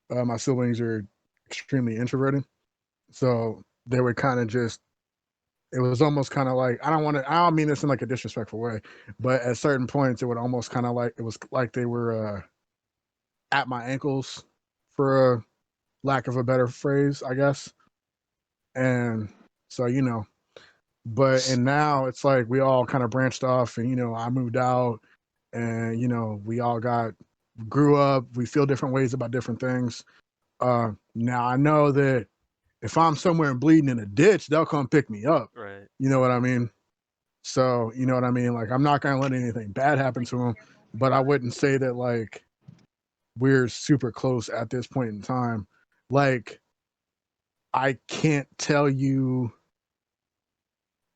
my siblings are extremely introverted, so they would kind of just. It was almost kind of like I don't mean this in like a disrespectful way, but at certain points it would almost kind of like it was like they were at my ankles, for a lack of a better phrase, I guess. And so and now it's like we all kind of branched off, and I moved out, and we all grew up. We feel different ways about different things. Now I know that if I'm somewhere and bleeding in a ditch, they'll come pick me up. Right. You know what I mean? So you know what I mean? Like I'm not gonna let anything bad happen to them, but I wouldn't say that like we're super close at this point in time. Like I can't tell you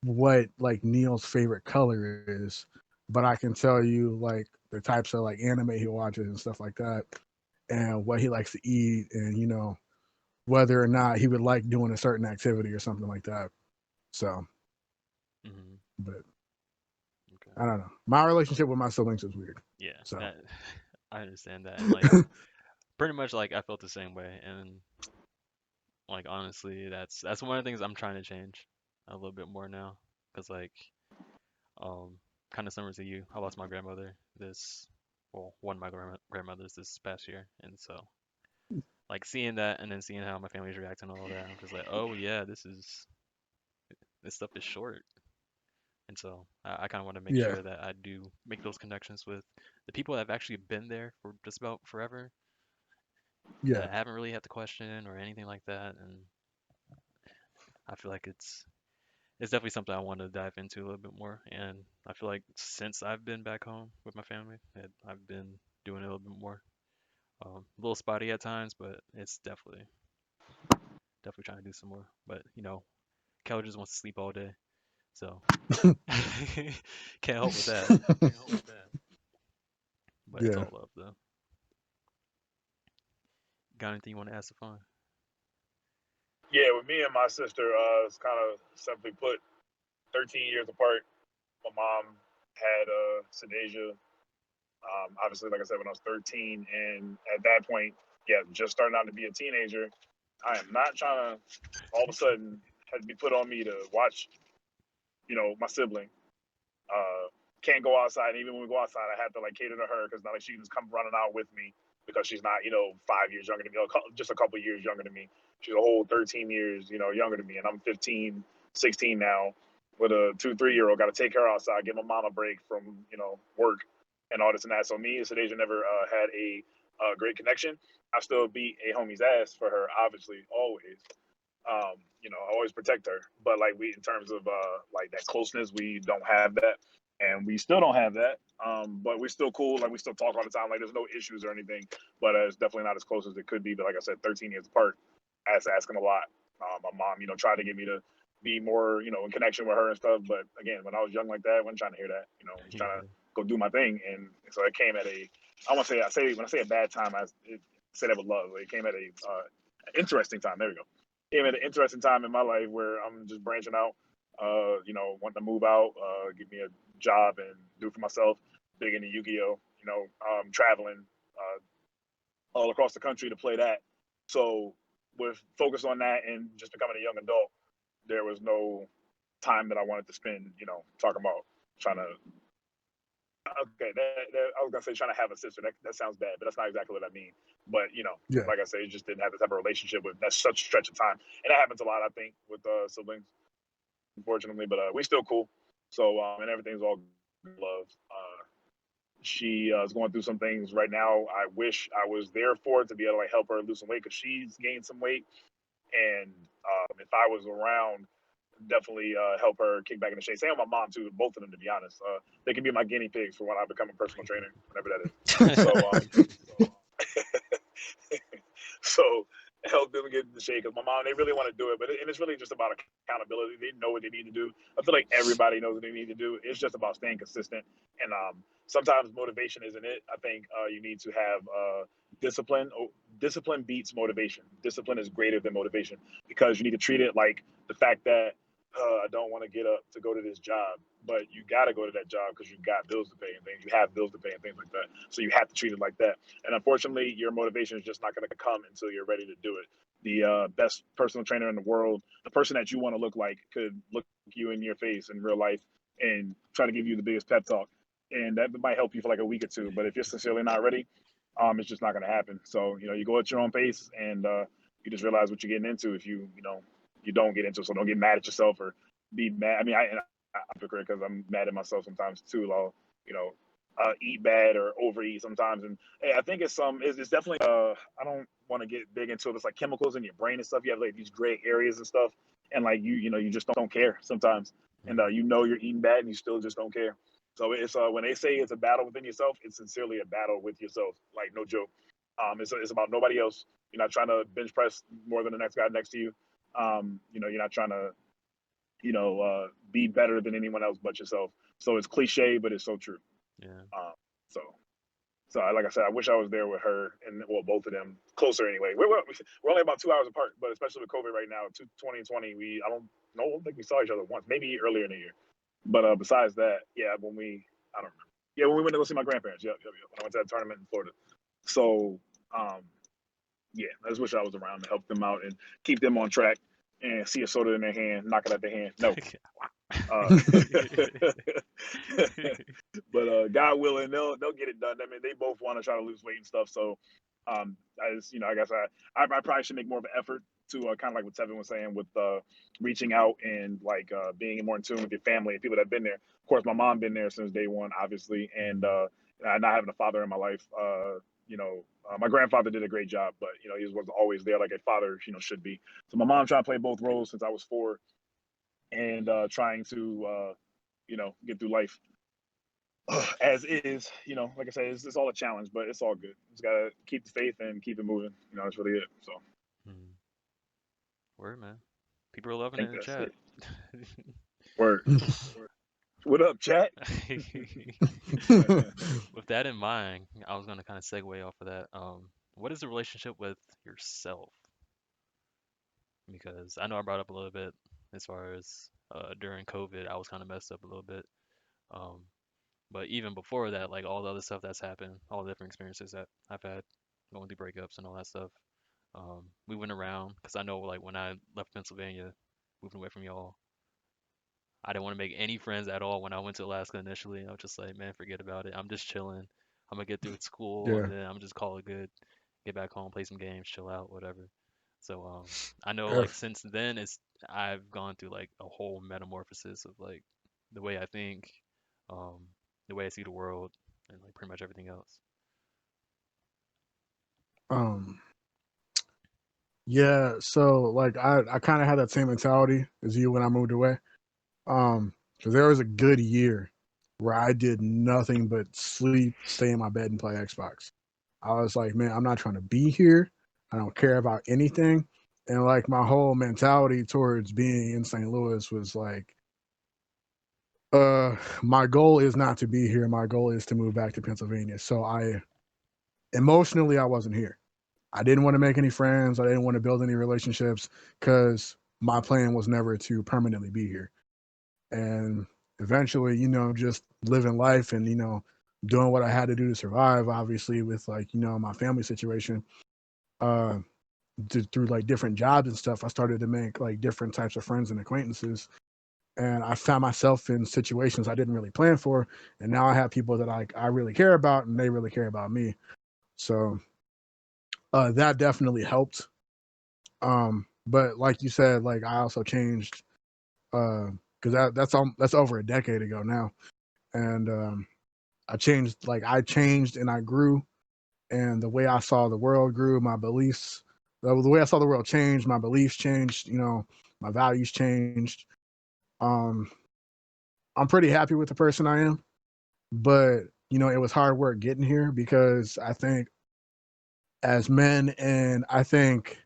what like Neil's favorite color is, but I can tell you like the types of like anime he watches and stuff like that, and what he likes to eat, and whether or not he would like doing a certain activity or something like that. So, Hmm. but Okay. I don't know. My relationship with my siblings is weird. Yeah. So, That, I understand that, and like pretty much like I felt the same way, and like honestly, that's one of the things I'm trying to change. a little bit more now, because like um kind of similar to you, I lost my grandmother this well one of my grandmothers this past year, and so like seeing that and then seeing how my family's reacting and all that, I'm just like, oh yeah, this stuff is short. And so I kind of want to make Yeah, sure that I do make those connections with the people that have actually been there for just about forever, yeah, that I haven't really had to question or anything like that. And I feel like it's definitely something I want to dive into a little bit more. And I feel like since I've been back home with my family, that I've been doing it a little bit more. A little spotty at times, but it's definitely trying to do some more. But Kel just wants to sleep all day, so can't help with that. But it's yeah. all love though. Got anything you want to ask Stefan? Yeah, with me and my sister, it's kind of simply put, 13 years apart. My mom had Sedasia. Obviously, like I said, when I was 13, and at that point, yeah, just starting out to be a teenager. I am not trying to all of a sudden have to be put on me to watch, my sibling. Uh, can't go outside. And even when we go outside, I have to like cater to her because not like she can just come running out with me because she's not, 5 years younger than me, just a couple of years younger than me. She's a whole 13 years, younger than me, and I'm 15, 16 now with a 2, 3 year old. Got to take her outside, give my mom a break from, work and all this and that. So me and Sadasia never had a great connection. I still beat a homie's ass for her, obviously, always. I always protect her. But like we, in terms of like that closeness, we don't have that, and we still don't have that. But we're still cool. Like we still talk all the time. Like there's no issues or anything. But it's definitely not as close as it could be. But like I said, 13 years apart, that's asking a lot. My mom, tried to get me to be more, in connection with her and stuff. But again, when I was young like that, I wasn't trying to hear that. I was trying to Yeah. go do my thing, and so it came at a. I want to say, when I say a bad time, say that with love. It came at a interesting time. There we go. Came at an interesting time in my life where I'm just branching out, wanting to move out, get me a job and do it for myself, big into Yu-Gi-Oh, traveling all across the country to play that. So with focus on that and just becoming a young adult, there was no time that I wanted to spend, talking about trying to. Okay, I was gonna say trying to have a sister. That sounds bad, but that's not exactly what I mean. But Yeah. like I say, just didn't have the type of relationship with that's such a stretch of time, and that happens a lot, I think, with siblings, unfortunately. But we still cool. So and everything's all love. She is going through some things right now. I wish I was there for it to be able to like help her lose some weight because she's gained some weight, and if I was around, definitely help her kick back in the shape. Same with my mom too. Both of them, to be honest, they can be my guinea pigs for when I become a personal trainer, whatever that is. So help them get in the shape because my mom, they really want to do it, but and it's really just about accountability. They know what they need to do. I feel like everybody knows what they need to do. It's just about staying consistent, and sometimes motivation isn't it. I think you need to have discipline. Discipline beats motivation. Discipline is greater than motivation because you need to treat it like the fact that I don't want to get up to go to this job, but you got to go to that job because you got bills to pay and things. You have bills to pay and things like that. So you have to treat it like that. And unfortunately, your motivation is just not going to come until you're ready to do it. The best personal trainer in the world, the person that you want to look like, could look you in your face in real life and try to give you the biggest pep talk. And that might help you for like a week or two. But if you're sincerely not ready, it's just not going to happen. So you go at your own pace, and you just realize what you're getting into if you don't get into it. So don't get mad at yourself or be mad. I mean, I'm hypocrite because I'm mad at myself sometimes too. I'll eat bad or overeat sometimes, and hey, I think it's definitely I don't want to get big into it. It's like chemicals in your brain and stuff. You have like these gray areas and stuff, and like you just don't care sometimes, and Mhm. you're eating bad and you still just don't care. So it's when they say it's a battle within yourself, it's sincerely a battle with yourself. Like no joke. It's about nobody else. You're not trying to bench press more than the next guy next to you. You're not trying to be better than anyone else but yourself. So it's cliche, but it's so true. Yeah. Um, so like I said, I wish I was there with her and well, both of them closer anyway. We're only about 2 hours apart, but especially with COVID right now, 2020, I don't think we saw each other once, maybe earlier in the year. But besides that, yeah, I don't remember. Yeah, when we went to go see my grandparents, yep. When I went to that tournament in Florida. So, yeah, I just wish I was around to help them out and keep them on track. and see a soda in their hand, knock it out their hand. No. Uh, but God willing, they'll get it done. I mean, they both want to try to lose weight and stuff. So, I just, I guess I probably should make more of an effort to kind of like what Tevin was saying with reaching out and like being more in tune with your family and people that have been there. Of course, my mom been there since day one, obviously, and not having a father in my life, my grandfather did a great job, but he was always there like a father, should be. So my mom tried to play both roles since I was 4, and trying to get through life as is. Like I said, it's all a challenge, but it's all good. Just gotta keep the faith and keep it moving. That's really it. So Hmm. Word, man. People are loving I it think in the that's chat. it. Word. What up, chat? With that in mind, I was gonna kind of segue off of that. What is the relationship with yourself? Because I know I brought up a little bit as far as during COVID, I was kind of messed up a little bit. Um, but even before that, like all the other stuff that's happened, all the different experiences that I've had, going through breakups and all that stuff. We went around because I know like when I left Pennsylvania, moving away from y'all, I didn't want to make any friends at all when I went to Alaska initially. I was just like, man, forget about it. I'm just chilling. I'm gonna get through school Yeah, and then I'm just call it good. Get back home, play some games, chill out, whatever. So I know like if since then I've gone through like a whole metamorphosis of like the way I think, um, the way I see the world, and like pretty much everything else. um yeah, so like I kind of had that same mentality as you when I moved away. Because there was a good year where I did nothing but sleep, stay in my bed, and play Xbox. I was like, man, I'm not trying to be here. I don't care about anything. And like my whole mentality towards being in St. Louis was like, my goal is not to be here. My goal is to move back to Pennsylvania. So emotionally I wasn't here. I didn't want to make any friends. I didn't want to build any relationships because my plan was never to permanently be here. And eventually, just living life and, doing what I had to do to survive, obviously, with like, my family situation, uh, through like different jobs and stuff, I started to make like different types of friends and acquaintances. And I found myself in situations I didn't really plan for. And now I have people that I really care about and they really care about me. So that definitely helped. But like you said, like I also changed because that's over a decade ago now. And I changed and I grew, and the way I saw the world grew. My beliefs, the way I saw the world changed. My beliefs changed. My values changed. Um, I'm pretty happy with the person I am, but it was hard work getting here because I think as men, and I think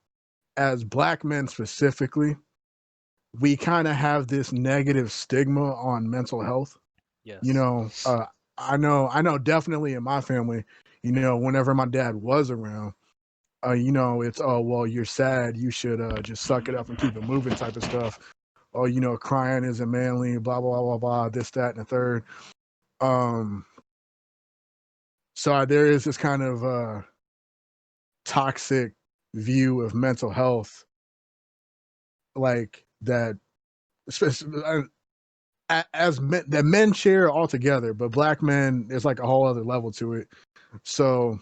as Black men specifically, we kind of have this negative stigma on mental health. you Yes. know uh I know definitely in my family, whenever my dad was around, it's, oh well, you're sad, you should just suck it up and keep it moving type of stuff. Oh, crying isn't manly, blah blah blah blah, this, that, and the third. um so there is this kind of toxic view of mental health, like that, as men, that men share altogether, but Black men, there's like a whole other level to it. So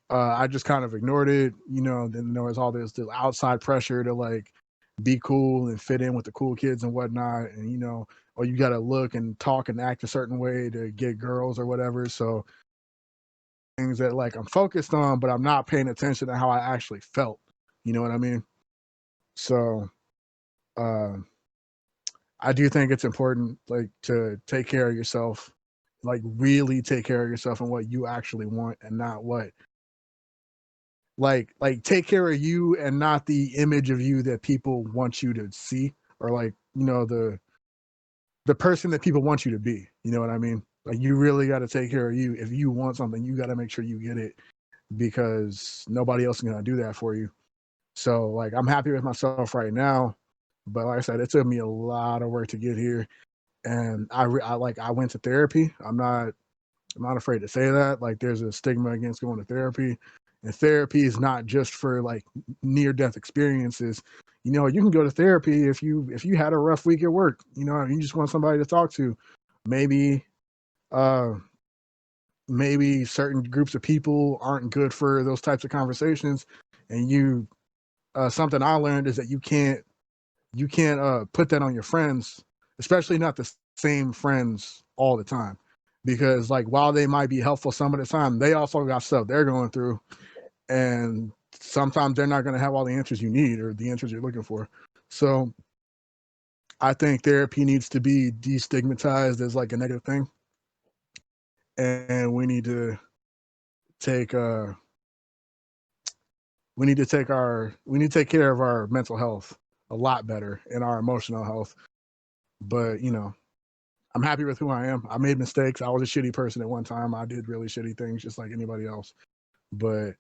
I just kind of ignored it. Then there was all this outside pressure to like be cool and fit in with the cool kids and whatnot. And, or you got to look and talk and act a certain way to get girls or whatever. So things that like I'm focused on, but I'm not paying attention to how I actually felt. You know what I mean? So uh, I do think it's important, like, to take care of yourself, like really take care of yourself and what you actually want, and not what, like take care of you and not the image of you that people want you to see, or like, the person that people want you to be. You know what I mean? Like, you really got to take care of you. If you want something, you got to make sure you get it, because nobody else is going to do that for you. So like, I'm happy with myself right now, but like I said, it took me a lot of work to get here. And I went to therapy. I'm not afraid to say that. Like, there's a stigma against going to therapy, and therapy is not just for like near death experiences. You can go to therapy if you had a rough week at work. You just want somebody to talk to. Maybe uh maybe certain groups of people aren't good for those types of conversations, and something I learned is that you can't put that on your friends, especially not the same friends all the time, because like while they might be helpful some of the time, they also got stuff they're going through, and sometimes they're not going to have all the answers you need or the answers you're looking for. So I think therapy needs to be destigmatized as like a negative thing, and take uh we need to take care of our mental health a lot better and our emotional health. But I'm happy with who I am. I made mistakes. I was a shitty person at one time. I did really shitty things just like anybody else. But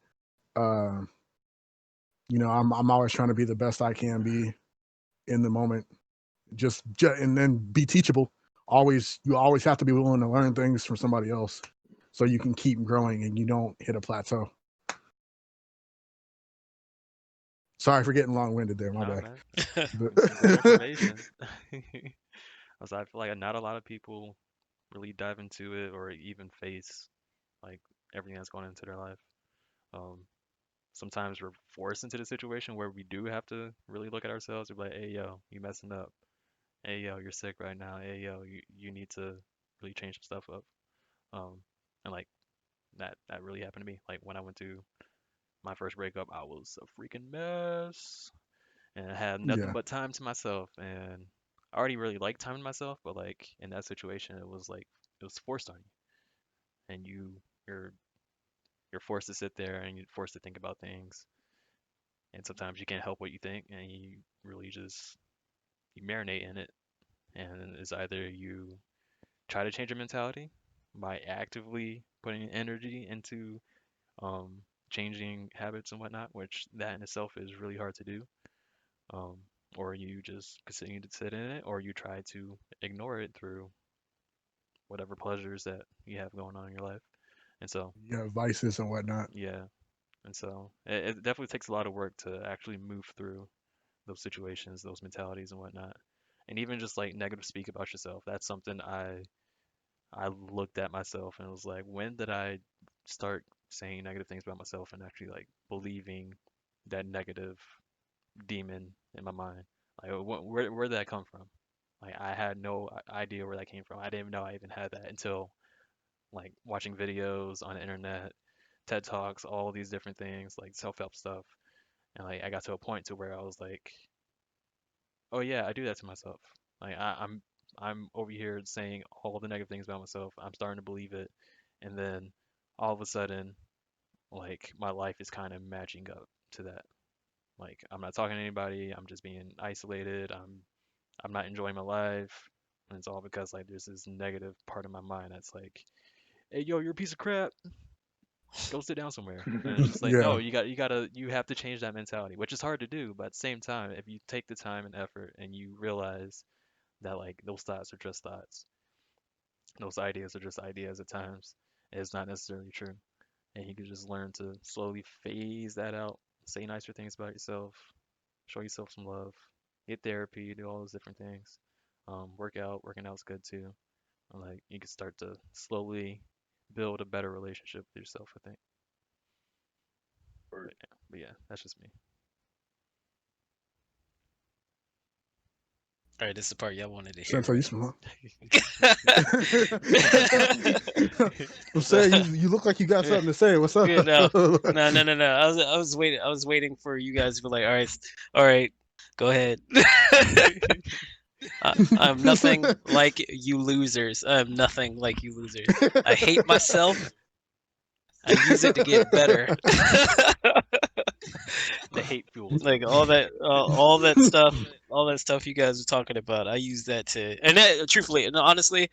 uh, I'm always trying to be the best I can be in the moment. And then be teachable. You always have to be willing to learn things from somebody else so you can keep growing and you don't hit a plateau. Sorry for getting long winded there, my No, bad. man. But Some great information. Also, I feel like not a lot of people really dive into it or even face like everything that's going into their life. Um, Sometimes we're forced into the situation where we do have to really look at ourselves and be like, hey, yo, you messing up. Hey, yo, you're sick right now. Hey, yo, you need to really change some stuff up. Um, and like that really happened to me. Like when I went to my first breakup, I was a freaking mess and I had nothing yeah, but time to myself. And I already really liked time to myself, but like in that situation, it was like it was forced on you, and you're you're forced to sit there and you're forced to think about things. And sometimes you can't help what you think, and you really just you marinate in it. And it's either you try to change your mentality by actively putting energy into changing habits and whatnot, which that in itself is really hard to do. Um, or you just continue to sit in it, or you try to ignore it through whatever pleasures that you have going on in your life. And so, vices and whatnot. yeah, and so it definitely takes a lot of work to actually move through those situations, those mentalities and whatnot. And even just like negative speak about yourself, that's something I looked at myself and was like, when did I start saying negative things about myself and actually like believing that negative demon in my mind? Like, where did that come from? Like, I had no idea where that came from. I didn't even know I even had that until like watching videos on the internet, TED Talks, all these different things, like self-help stuff. And like, I got to a point to where I was like, oh yeah, I do that to myself. Like, I'm over here saying all the negative things about myself. I'm starting to believe it, and then all of a sudden, like my life is kind of matching up to that. Like I'm not talking to anybody. I'm just being isolated. I'm not enjoying my life, and it's all because like there's this negative part of my mind that's like, hey yo, you're a piece of crap. Go sit down somewhere. And it's just like, no, Yeah, you have to change that mentality, which is hard to do, but at the same time, if you take the time and effort and you realize that like those thoughts are just thoughts, those ideas are just ideas at times, it's not necessarily true. And you can just learn to slowly phase that out, say nicer things about yourself, show yourself some love, get therapy, do all those different things. Work out, working out's good too. And like you can start to slowly build a better relationship with yourself, I think. But yeah, that's just me. All right, this is the part y'all wanted to hear, Sensei, you right? smart. I'm So, saying you look like you got yeah, something to say. What's up? yeah, no, no, no, no, no. I was waiting for you guys to be like, all right, go ahead. I'm nothing like you losers. I'm nothing like you losers. I hate myself. I use it to get better. The hate fuels Like you. all that stuff you guys are talking about. I use that to, and that, truthfully, and honestly,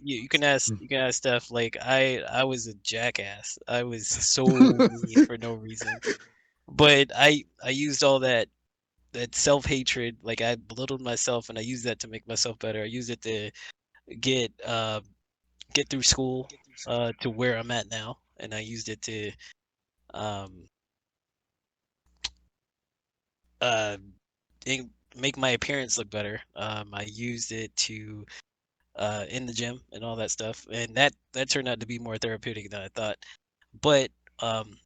you can ask Steph. Like I was a jackass. I was so mean for no reason. But I used all that self hatred. Like I belittled myself, and I used that to make myself better. I used it to get uh get through school to where I'm at now, and I used it to um uh make my appearance look better. I used it to in the gym and all that stuff, and that turned out to be more therapeutic than I thought. But um,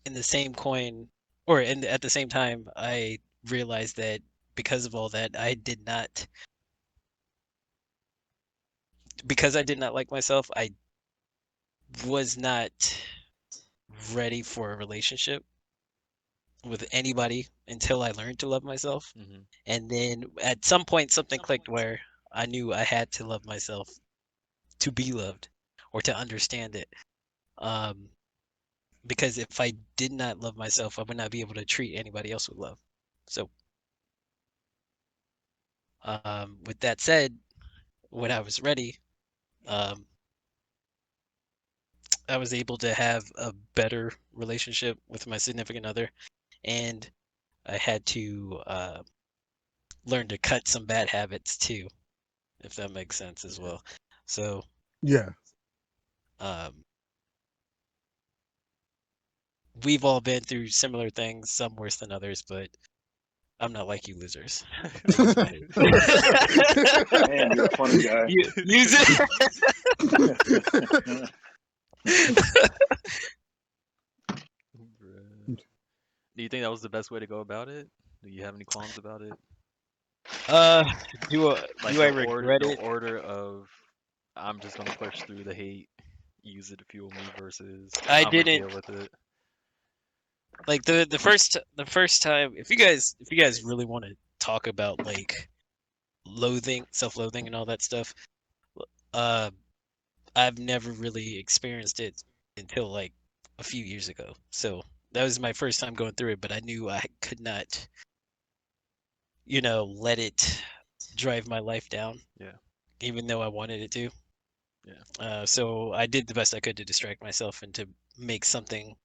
in the same coin, or at the same time, I realized that because of all that, because I did not like myself, I was not ready for a relationship with anybody until I learned to love myself. Hmm. And then at some point, something clicked where I knew I had to love myself to be loved or to understand it. Um, because if I did not love myself, I would not be able to treat anybody else with love. So, with that said, when I was ready, um, I was able to have a better relationship with my significant other, and I had to learn to cut some bad habits too, if that makes sense as Yeah. well. So, Yeah. um, we've all been through similar things, some worse than others, but I'm not like you losers. I use my Man, you're a funny guy. you use Bruh. Do you think that was the best way to go about it? Do you have any qualms about it? Uh, do I, Like do I regret the it? order of I'm just gonna push through the hate, use it to fuel me versus I I'm gonna didn't deal with it. like the first time. If you guys really want to talk about like self-loathing, and all that stuff, uh, I've never really experienced it until like a few years ago. So that was my first time going through it, but I knew I could not, let it drive my life down, Yeah, even though I wanted it to. yeah, So I did the best I could to distract myself and to make something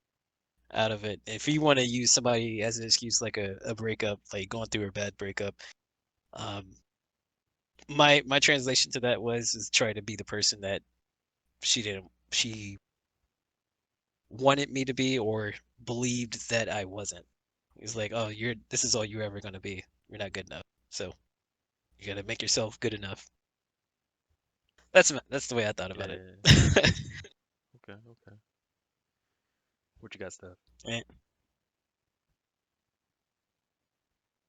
out of it. If you want to use somebody as an excuse, like a breakup, like going through a bad breakup, um, my translation to that was is try to be the person that she wanted me to be or believed that I wasn't. It's like, oh, this is all you're ever gonna be. You're not good enough. So you gotta make yourself good enough. That's the way I thought yeah, about it. yeah. Okay, okay. What you got, Steph? Eh,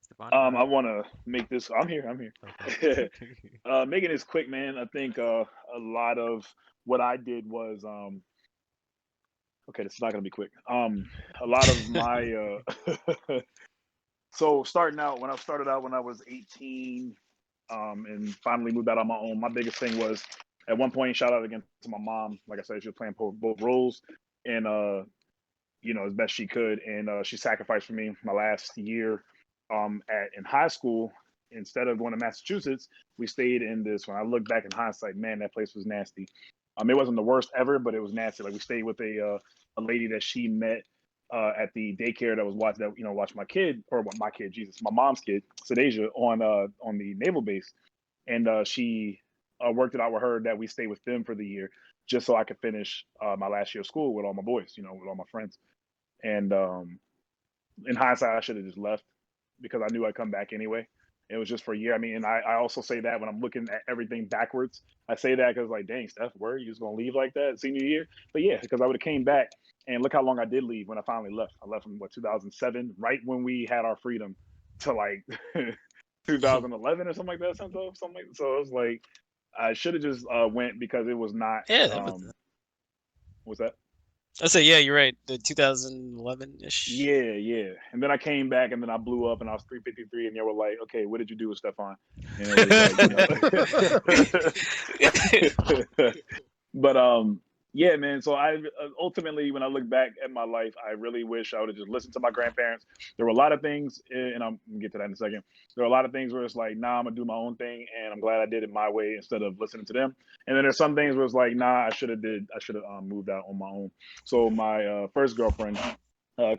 Stefani, you I there? want to make this. I'm here. I'm here. Okay. Making this quick, man. I think a lot of what I did was okay. This is not gonna be quick. A lot of my so starting out when I started out when I was 18, and finally moved out on my own. My biggest thing was at one point, shout out again to my mom. Like I said, she was playing both roles, and as best she could, and she sacrificed for me my last year at in high school. Instead of going to Massachusetts, we stayed in this. When I look back in hindsight, man, that place was nasty. It wasn't the worst ever, but it was nasty. Like we stayed with a lady that she met at the daycare that was watch my kid, or what my kid, Jesus, my mom's kid, Sedasia, on the naval base, and she worked it out with her that we stay with them for the year, just so I could finish my last year of school with all my boys, with all my friends. And in hindsight, I should have just left because I knew I'd come back anyway. It was just for a year. I mean, and I also say that when I'm looking at everything backwards, I say that because like, dang, Steph, where you just gonna leave like that senior year? But yeah, because I would have came back and look how long I did leave when I finally left. I left in 2007, right when we had our freedom, to like 2011 or something like that. Something like that. So it was like I should have just went because it was not. yeah, What's that? I say yeah, you're right. The 2011-ish. Yeah, yeah. And then I came back and then I blew up and I was 353 and they were like, okay, what did you do with Stefan? And it was like, but yeah, man. So I ultimately, when I look back at my life, I really wish I would have just listened to my grandparents. There were a lot of things, and I'm gonna get to that in a second. There were a lot of things where it's like, nah, I'm gonna do my own thing, and I'm glad I did it my way instead of listening to them. And then there's some things where it's like, nah, I should have moved out on my own. So my first girlfriend,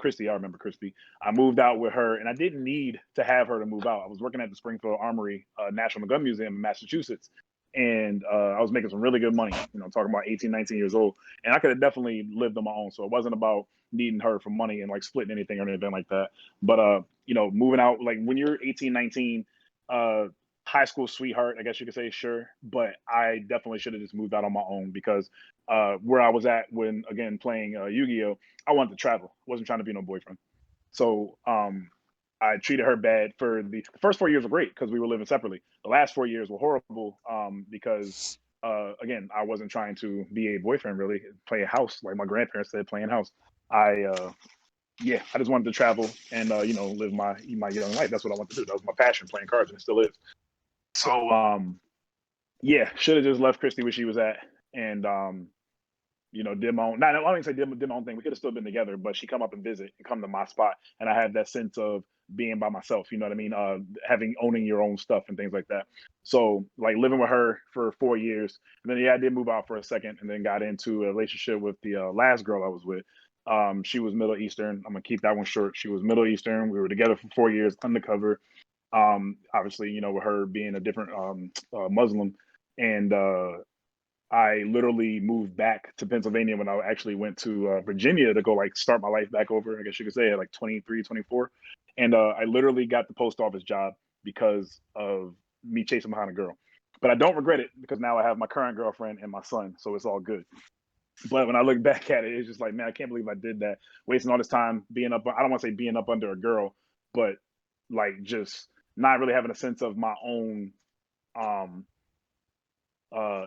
Christy, I remember Christy. I moved out with her, and I didn't need to have her to move out. I was working at the Springfield Armory National Gun Museum in Massachusetts, and I was making some really good money. Talking about 18, 19 years old, and I could have definitely lived on my own. So it wasn't about needing her for money and like splitting anything or anything like that. But moving out like when you're 18, 19, high school sweetheart, I guess you could say, sure. But I definitely should have just moved out on my own because where I was at when again playing Yu-Gi-Oh, I wanted to travel. I wasn't trying to be no boyfriend. So I treated her bad for the first 4 years were great because we were living separately. The last 4 years were horrible because again, I wasn't trying to be a boyfriend really, play a house like my grandparents said, playing house. I I just wanted to travel and live my young life. That's what I wanted to do. That was my passion, playing cards, and it still is. So should have just left Christy where she was at and did my own. Not, I don't say did my own thing. We could have still been together, but she come up and visit and come to my spot, and I had that sense of being by myself. You know what I mean? Owning your own stuff and things like that. So like living with her for 4 years, and then I did move out for a second, and then got into a relationship with the last girl I was with. She was Middle Eastern. I'm gonna keep that one short. She was Middle Eastern. We were together for 4 years, undercover. Obviously, with her being a different Muslim, and I literally moved back to Pennsylvania when I actually went to Virginia to go like start my life back over. I guess you could say at like 23, 24. And I literally got the post office job because of me chasing behind a girl. But I don't regret it because now I have my current girlfriend and my son, so it's all good. But when I look back at it, it's just like, man, I can't believe I did that, wasting all this time being up. I don't want to say being up under a girl, but like just not really having a sense of my own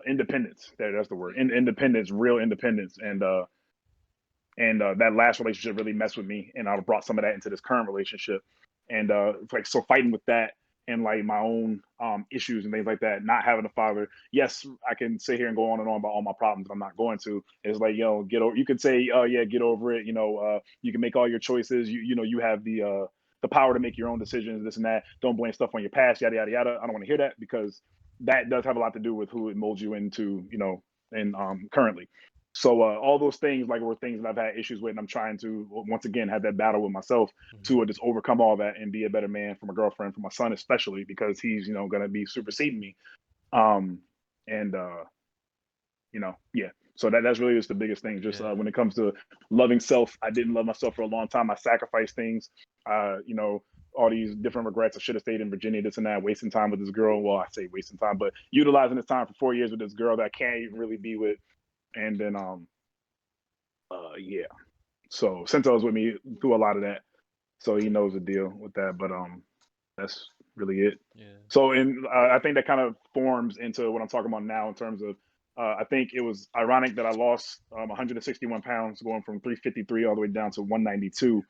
independence. That's the word. Independence, real independence. And that last relationship really messed with me, and I brought some of that into this current relationship. And like so fighting with that and like my own issues and things like that, not having a father. Yes, I can sit here and go on and on about all my problems. I'm not going to. It's like, get over. You could say, oh yeah, get over it. You can make all your choices. You have the power to make your own decisions, this and that. Don't blame stuff on your past, yada yada yada. I don't want to hear that because that does have a lot to do with who it molds you into, and currently. So all those things like were things that I've had issues with, and I'm trying to once again have that battle with myself to just overcome all that and be a better man for my girlfriend, for my son especially, because he's going to be superseding me. And So that's really just the biggest thing. Just when it comes to loving self, I didn't love myself for a long time. I sacrificed things. All these different regrets. I should have stayed in Virginia, this and that, wasting time with this girl. Well, I say wasting time, but utilizing this time for 4 years with this girl that I can't even really be with. And then, So Sento was with me through a lot of that, so he knows the deal with that. But that's really it. Yeah. So, I think that kind of forms into what I'm talking about now in terms of. I think it was ironic that I lost 161 pounds, going from 353 all the way down to 192,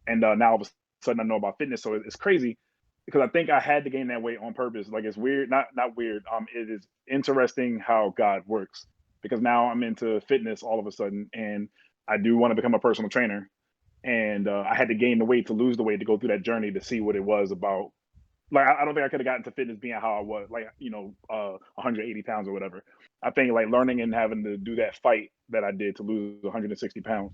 and now all of a sudden I know about fitness. So it's crazy because I think I had to gain that weight on purpose. Like it's weird, not weird. It is interesting how God works because now I'm into fitness all of a sudden, and I do want to become a personal trainer. And I had to gain the weight to lose the weight to go through that journey to see what it was about. Like I don't think I could have gotten to fitness being how I was, like 180 pounds or whatever. I think like learning and having to do that fight that I did to lose 160 pounds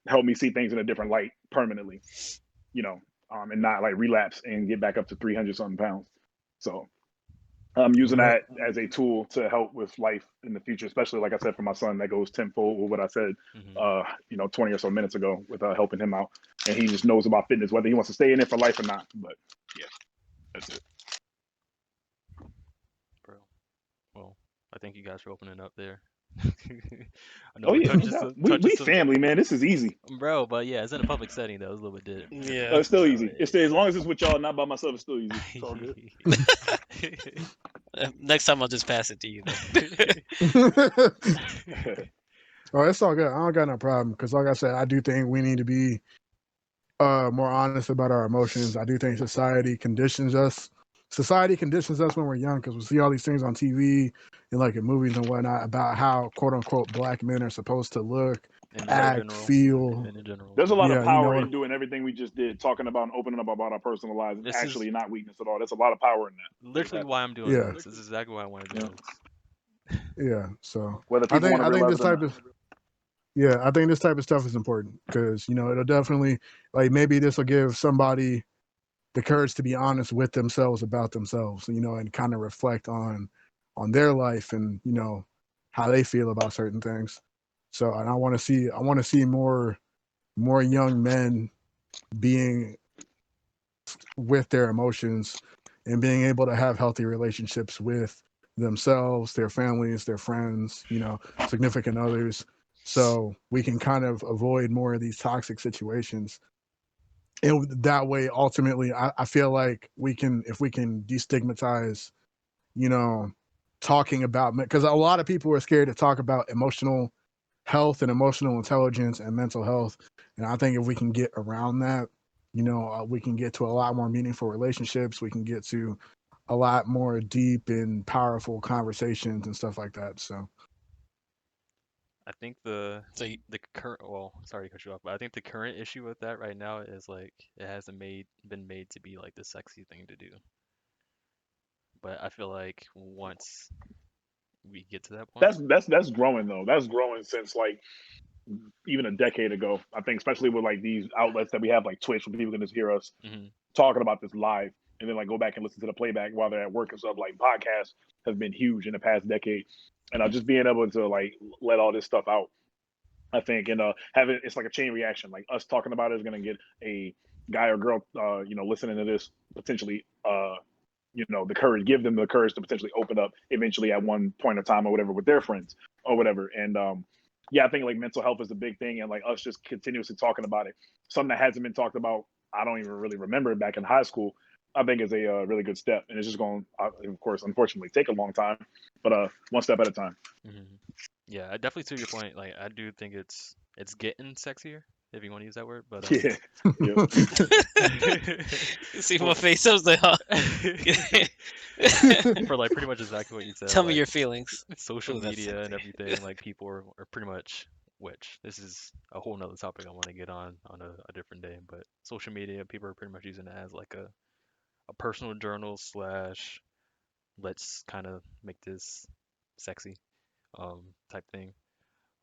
helped me see things in a different light permanently, and not like relapse and get back up to 300 something pounds. So I'm using that as a tool to help with life in the future, especially like I said, for my son, that goes tenfold with what I said, 20 or so minutes ago with helping him out. And he just knows about fitness, whether he wants to stay in it for life or not. But yeah, that's it. Bro. Well, I thank you guys for opening up there. I know Oh we yeah, touched no doubt. some, We family, man. This is easy. bro, but yeah, it's in a public setting though. It's a little bit different. Yeah. It's still easy. It's still, as long as it's with y'all, not by myself. It's still easy. It's all good. Next time I'll just pass it to you. Oh, it's all good. I don't got no problem because, like I said, I do think we need to be more honest about our emotions. I do think society conditions us. Society conditions us when we're young because we see all these things on TV and like in movies and whatnot about how quote unquote black men are supposed to look, in act, general. feel. In general. There's a lot of Yeah, power in doing everything we just did, talking about and opening up about our personal lives. It's This is actually not weakness at all. There's a lot of power in that. literally why I'm doing Yeah. this. This is exactly why I want to do this. Yeah. So Whether I people want to think realize this it or type not. of I think this type of stuff is important because it'll definitely like maybe this will give somebody the courage to be honest with themselves about themselves, and kind of reflect on on their life and how they feel about certain things. So, and I want to see more young men being with their emotions and being able to have healthy relationships with themselves, their families, their friends, significant others, so we can kind of avoid more of these toxic situations. And that way, ultimately, I feel like if we can destigmatize, talking about, because a lot of people are scared to talk about emotional health and emotional intelligence and mental health. And I think if we can get around that, we can get to a lot more meaningful relationships. We can get to a lot more deep and powerful conversations and stuff like that. So I think the So you, the current well, sorry to cut you off, but I think the current issue with that right now is like it hasn't been made to be like the sexy thing to do. But I feel like once we get to that point, That's growing though. That's growing since like even a decade ago. I think especially with like these outlets that we have like Twitch, where people can just hear us hmm talking about this live and then like go back and listen to the playback while they're at work and stuff. Like podcasts have been huge in the past decade, and just being able to like let all this stuff out, I think, and have it's like a chain reaction. Like us talking about it is going to get a guy or girl, listening to this potentially, the courage, give them the courage to potentially open up eventually at one point in time or whatever with their friends or whatever. And yeah, I think like mental health is a big thing, and like us just continuously talking about it, something that hasn't been talked about. I don't even really remember back in high school. I think is a really good step, and it's just going, of course, unfortunately, take a long time, but one step at a time. hmm Yeah, I definitely see your point. Like I do think it's getting sexier, if you want to use that word, but Yeah, yeah, you see my for face. I was like, huh? for like pretty much exactly what you said, Tell me like your feelings. social Oh, that's media and sexy. everything, like people are pretty much, which this is a whole nother topic I want to get on a different day, but social media, people are pretty much using it as like a personal journal slash let's kind of make this sexy type thing.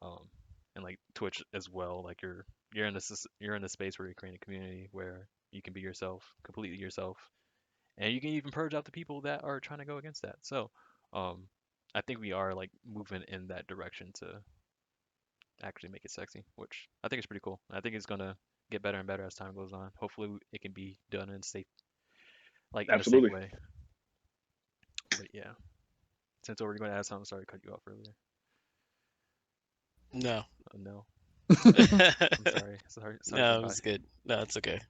Um, and like Twitch as well, like you're in a space where you're creating a community where you can be yourself, completely yourself, and you can even purge out the people that are trying to go against that. So, um, I think we are like moving in that direction to actually make it sexy, which I think is pretty cool. I think it's gonna get better and better as time goes on. Hopefully, it can be done in safe, like in a safe absolutely. way. But yeah, since we're going to ask something, sorry to cut you off earlier. No. No, I'm No, sorry for it my. was good. No, it's okay.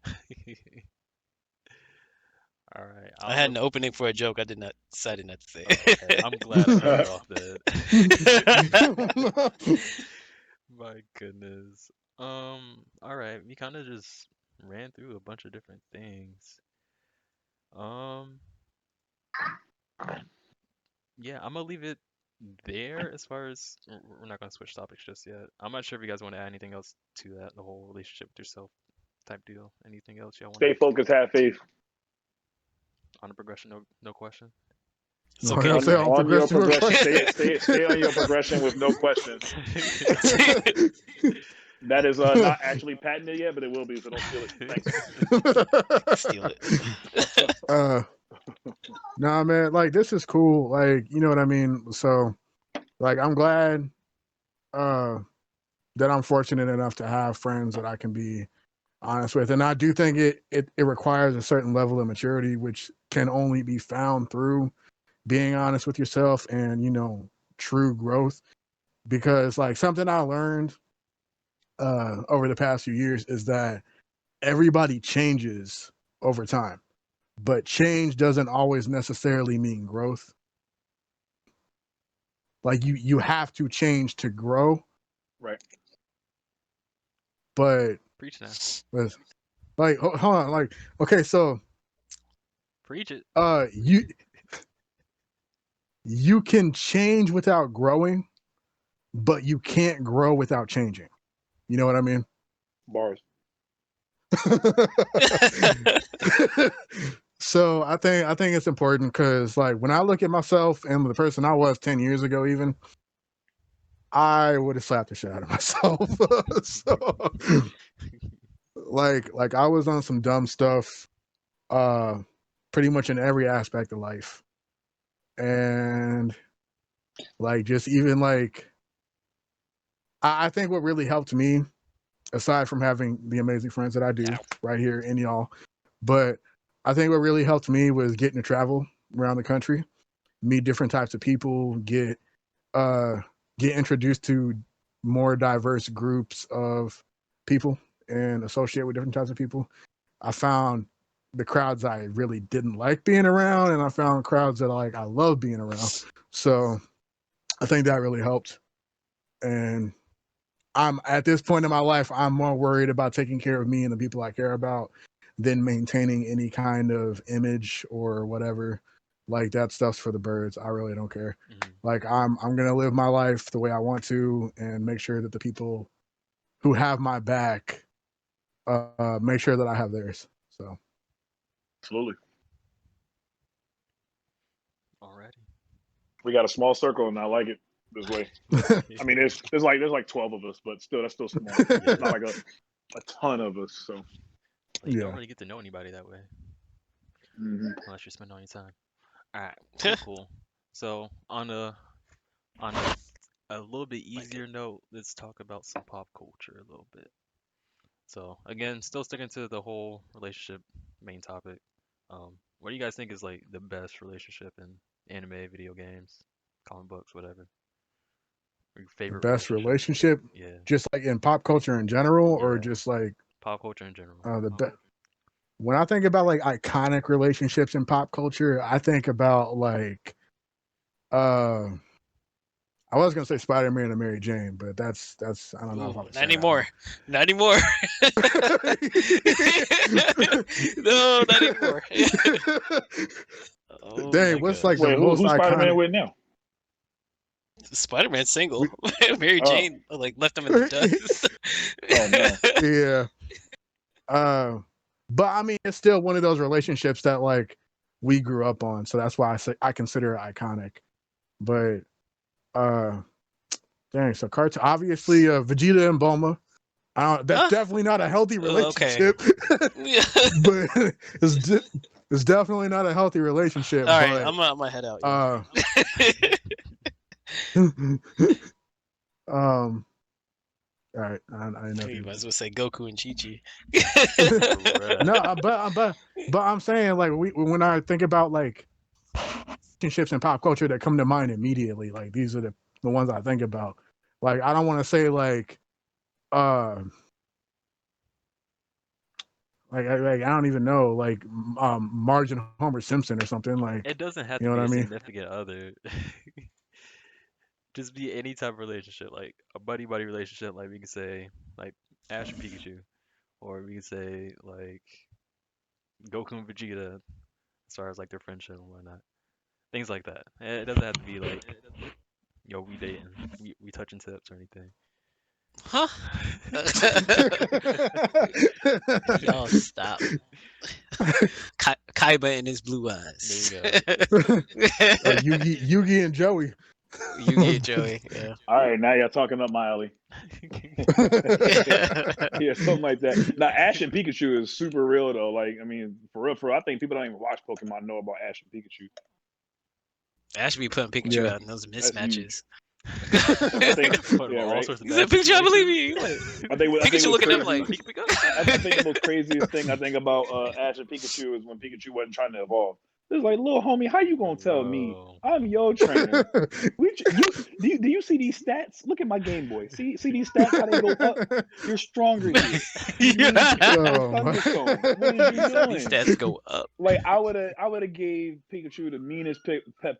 All right, I I'll had go. an opening for a joke. I decided not to say Oh, okay. I'm glad I cut you off then. My goodness. All right, we kind of just ran through a bunch of different things. Um, yeah, I'm gonna leave it there as far as we're not gonna switch topics just yet. I'm not sure if you guys want to add anything else to that, the whole relationship with yourself type deal. Anything else y'all want to Stay focused, have faith on the progression? No, no question. It's I gotta okay. on say on on your progression progression. request. Stay on your progression with no question. That is not actually patented yet, but it will be. So don't steal it. Thanks. Steal it. uh, nah, man, like this is cool. Like, you know what I mean? So, like, I'm glad uh that I'm fortunate enough to have friends that I can be honest with. And I do think it requires a certain level of maturity, which can only be found through being honest with yourself and, true growth. Because like something I learned over the past few years is that everybody changes over time, but change doesn't always necessarily mean growth. Like you have to change to grow, Right. but Preach now. like hold on, like okay, so Preach it. you can change without growing, but you can't grow without changing. You know what I mean? Bars. So I think it's important because like when I look at myself and the person I was 10 years ago, even I would have slapped the shit out of myself. So like I was on some dumb stuff, uh, pretty much in every aspect of life, and Like just even like I think what really helped me, aside from having the amazing friends that I do right here in y'all, but I think what really helped me was getting to travel around the country, meet different types of people, get introduced to more diverse groups of people and associate with different types of people. I found the crowds I really didn't like being around, and I found crowds that I love being around. So I think that really helped. And I'm at this point in my life, I'm more worried about taking care of me and the people I care about than maintaining any kind of image or whatever. Like that stuff's for the birds. I really don't care. Mhm. Like I'm gonna live my life the way I want to and make sure that the people who have my back make sure that I have theirs. So Absolutely. Alrighty. We got a small circle, and I like it this way. I mean, there's like 12 of us, but still, that's still small. It's not like a ton of us. So Like, you don't Yeah. really get to know anybody that way mhm. unless you spend all your time. All right, cool, cool. So on a little bit easier note, let's talk about some pop culture a little bit. So again, still sticking to the whole relationship main topic. What do you guys think is like the best relationship in anime, video games, comic books, whatever? Or your The favorite best relationship? relationship, Yeah, just like in pop culture in general, or yeah. just like Pop culture in general. the best. When I think about like iconic relationships in pop culture, I think about like uh I was gonna say Spider-Man and Mary Jane, but that's I don't know if I Ooh, would not say that anymore. Not anymore. No, not anymore. Oh Dang, my what's gosh. like the Wait, most who's Spider-Man iconic? with now? Spider-Man single. We- Mary Oh, Jane like left him in the dust. oh no. Yeah. But I mean, it's still one of those relationships that like we grew up on, so that's why I consider it iconic. But uh, dang, so cartoon obviously Vegeta and Bulma. That's Huh? definitely not a healthy Okay. relationship, Yeah. but it's definitely not a healthy relationship. All right, But I'm gonna head out. uh, all right, I didn't know if You you. might as well say Goku and Chi Chi. No, Bruh. but I'm saying like when I think about like relationships in pop culture that come to mind immediately, like these are the ones I think about. Like I don't want to say uh like I don't even know like Marge and Homer Simpson or something like It doesn't have you to know be what I a mean. significant other. Just be any type of relationship, like a buddy relationship, like we could say like Ash and Pikachu, or we could say like Goku and Vegeta, as far as like their friendship and whatnot, things like that. It doesn't have to be like, yo, we dating, we touching tips or anything. Huh? Y'all stop. Kaiba and his blue There you eyes. go. Yugi and Joey. Yugi and Joey. Yeah. All right, now y'all talking up my alley. Yeah, something like that. Now, Ash and Pikachu is super real though. Like, I mean, for real, I think people don't even watch Pokemon know about Ash and Pikachu. I should be putting Pikachu Yeah. out in those That's huge. mismatches. I think, Put him yeah, in all right. sorts of He said, bad Pikachu, I believe situations. you. Like, I think Pikachu what's looking up crazy. like, I think the most craziest thing I think about Ash and Pikachu is when Pikachu wasn't trying to evolve. It's like, little homie, how you gonna tell me Whoa. I'm your trainer? Do you see these stats? Look at my Game Boy. See these stats? How they go up? You're stronger here. You need the Oh my. Thunderstone. What is you these doing? stats go up. Like I would have gave Pikachu the meanest pep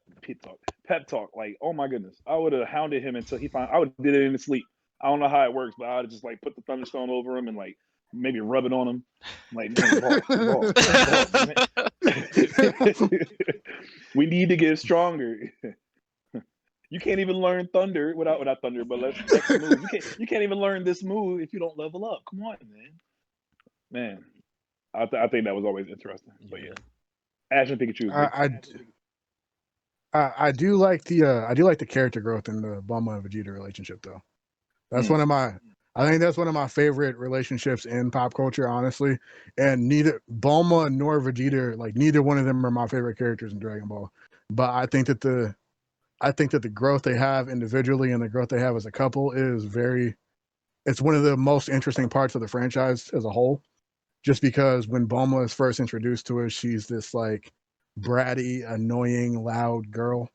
talk. Like, oh my goodness, I would have hounded him until he found. I would have did it in his sleep. I don't know how it works, but I would have just like put the Thunderstone over him and like maybe rub it on him. Like, man, boss, man. We need to get stronger. You can't even learn Thunder without Thunder, but let's X move. You can't even learn this move if you don't level up. Come on, man. I think that was always interesting. But Yeah. yeah, Ash and Pikachu is big. I do like the character growth in the Bulma and Vegeta relationship though. That's Mm. one of my I think that's one of my favorite relationships in pop culture, honestly. And neither Bulma nor Vegeta, like neither one of them are my favorite characters in Dragon Ball. But I think that I think that the growth they have individually and the growth they have as a couple is it's one of the most interesting parts of the franchise as a whole. Just because when Bulma is first introduced to us, she's this like bratty, annoying, loud girl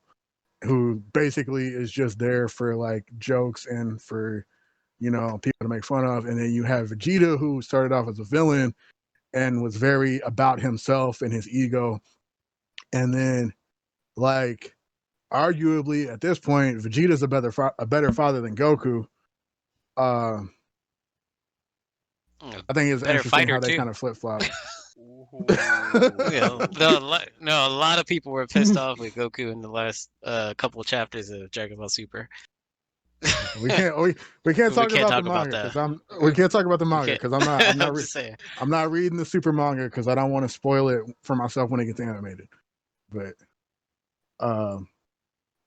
who basically is just there for like jokes and for, you know, people to make fun of. And then you have Vegeta, who started off as a villain and was very about himself and his ego. And then, like, arguably at this point, Vegeta's a better father than Goku. Uh, I think it's Better interesting fighter how they too. kind of flip flop. Ooh. A lot of people were pissed off with Goku in the last couple of chapters of Dragon Ball Super. We can't talk about the manga that. because we can't talk about the manga can't- because I'm just saying. I'm not reading the super manga because I don't want to spoil it for myself when it gets animated. But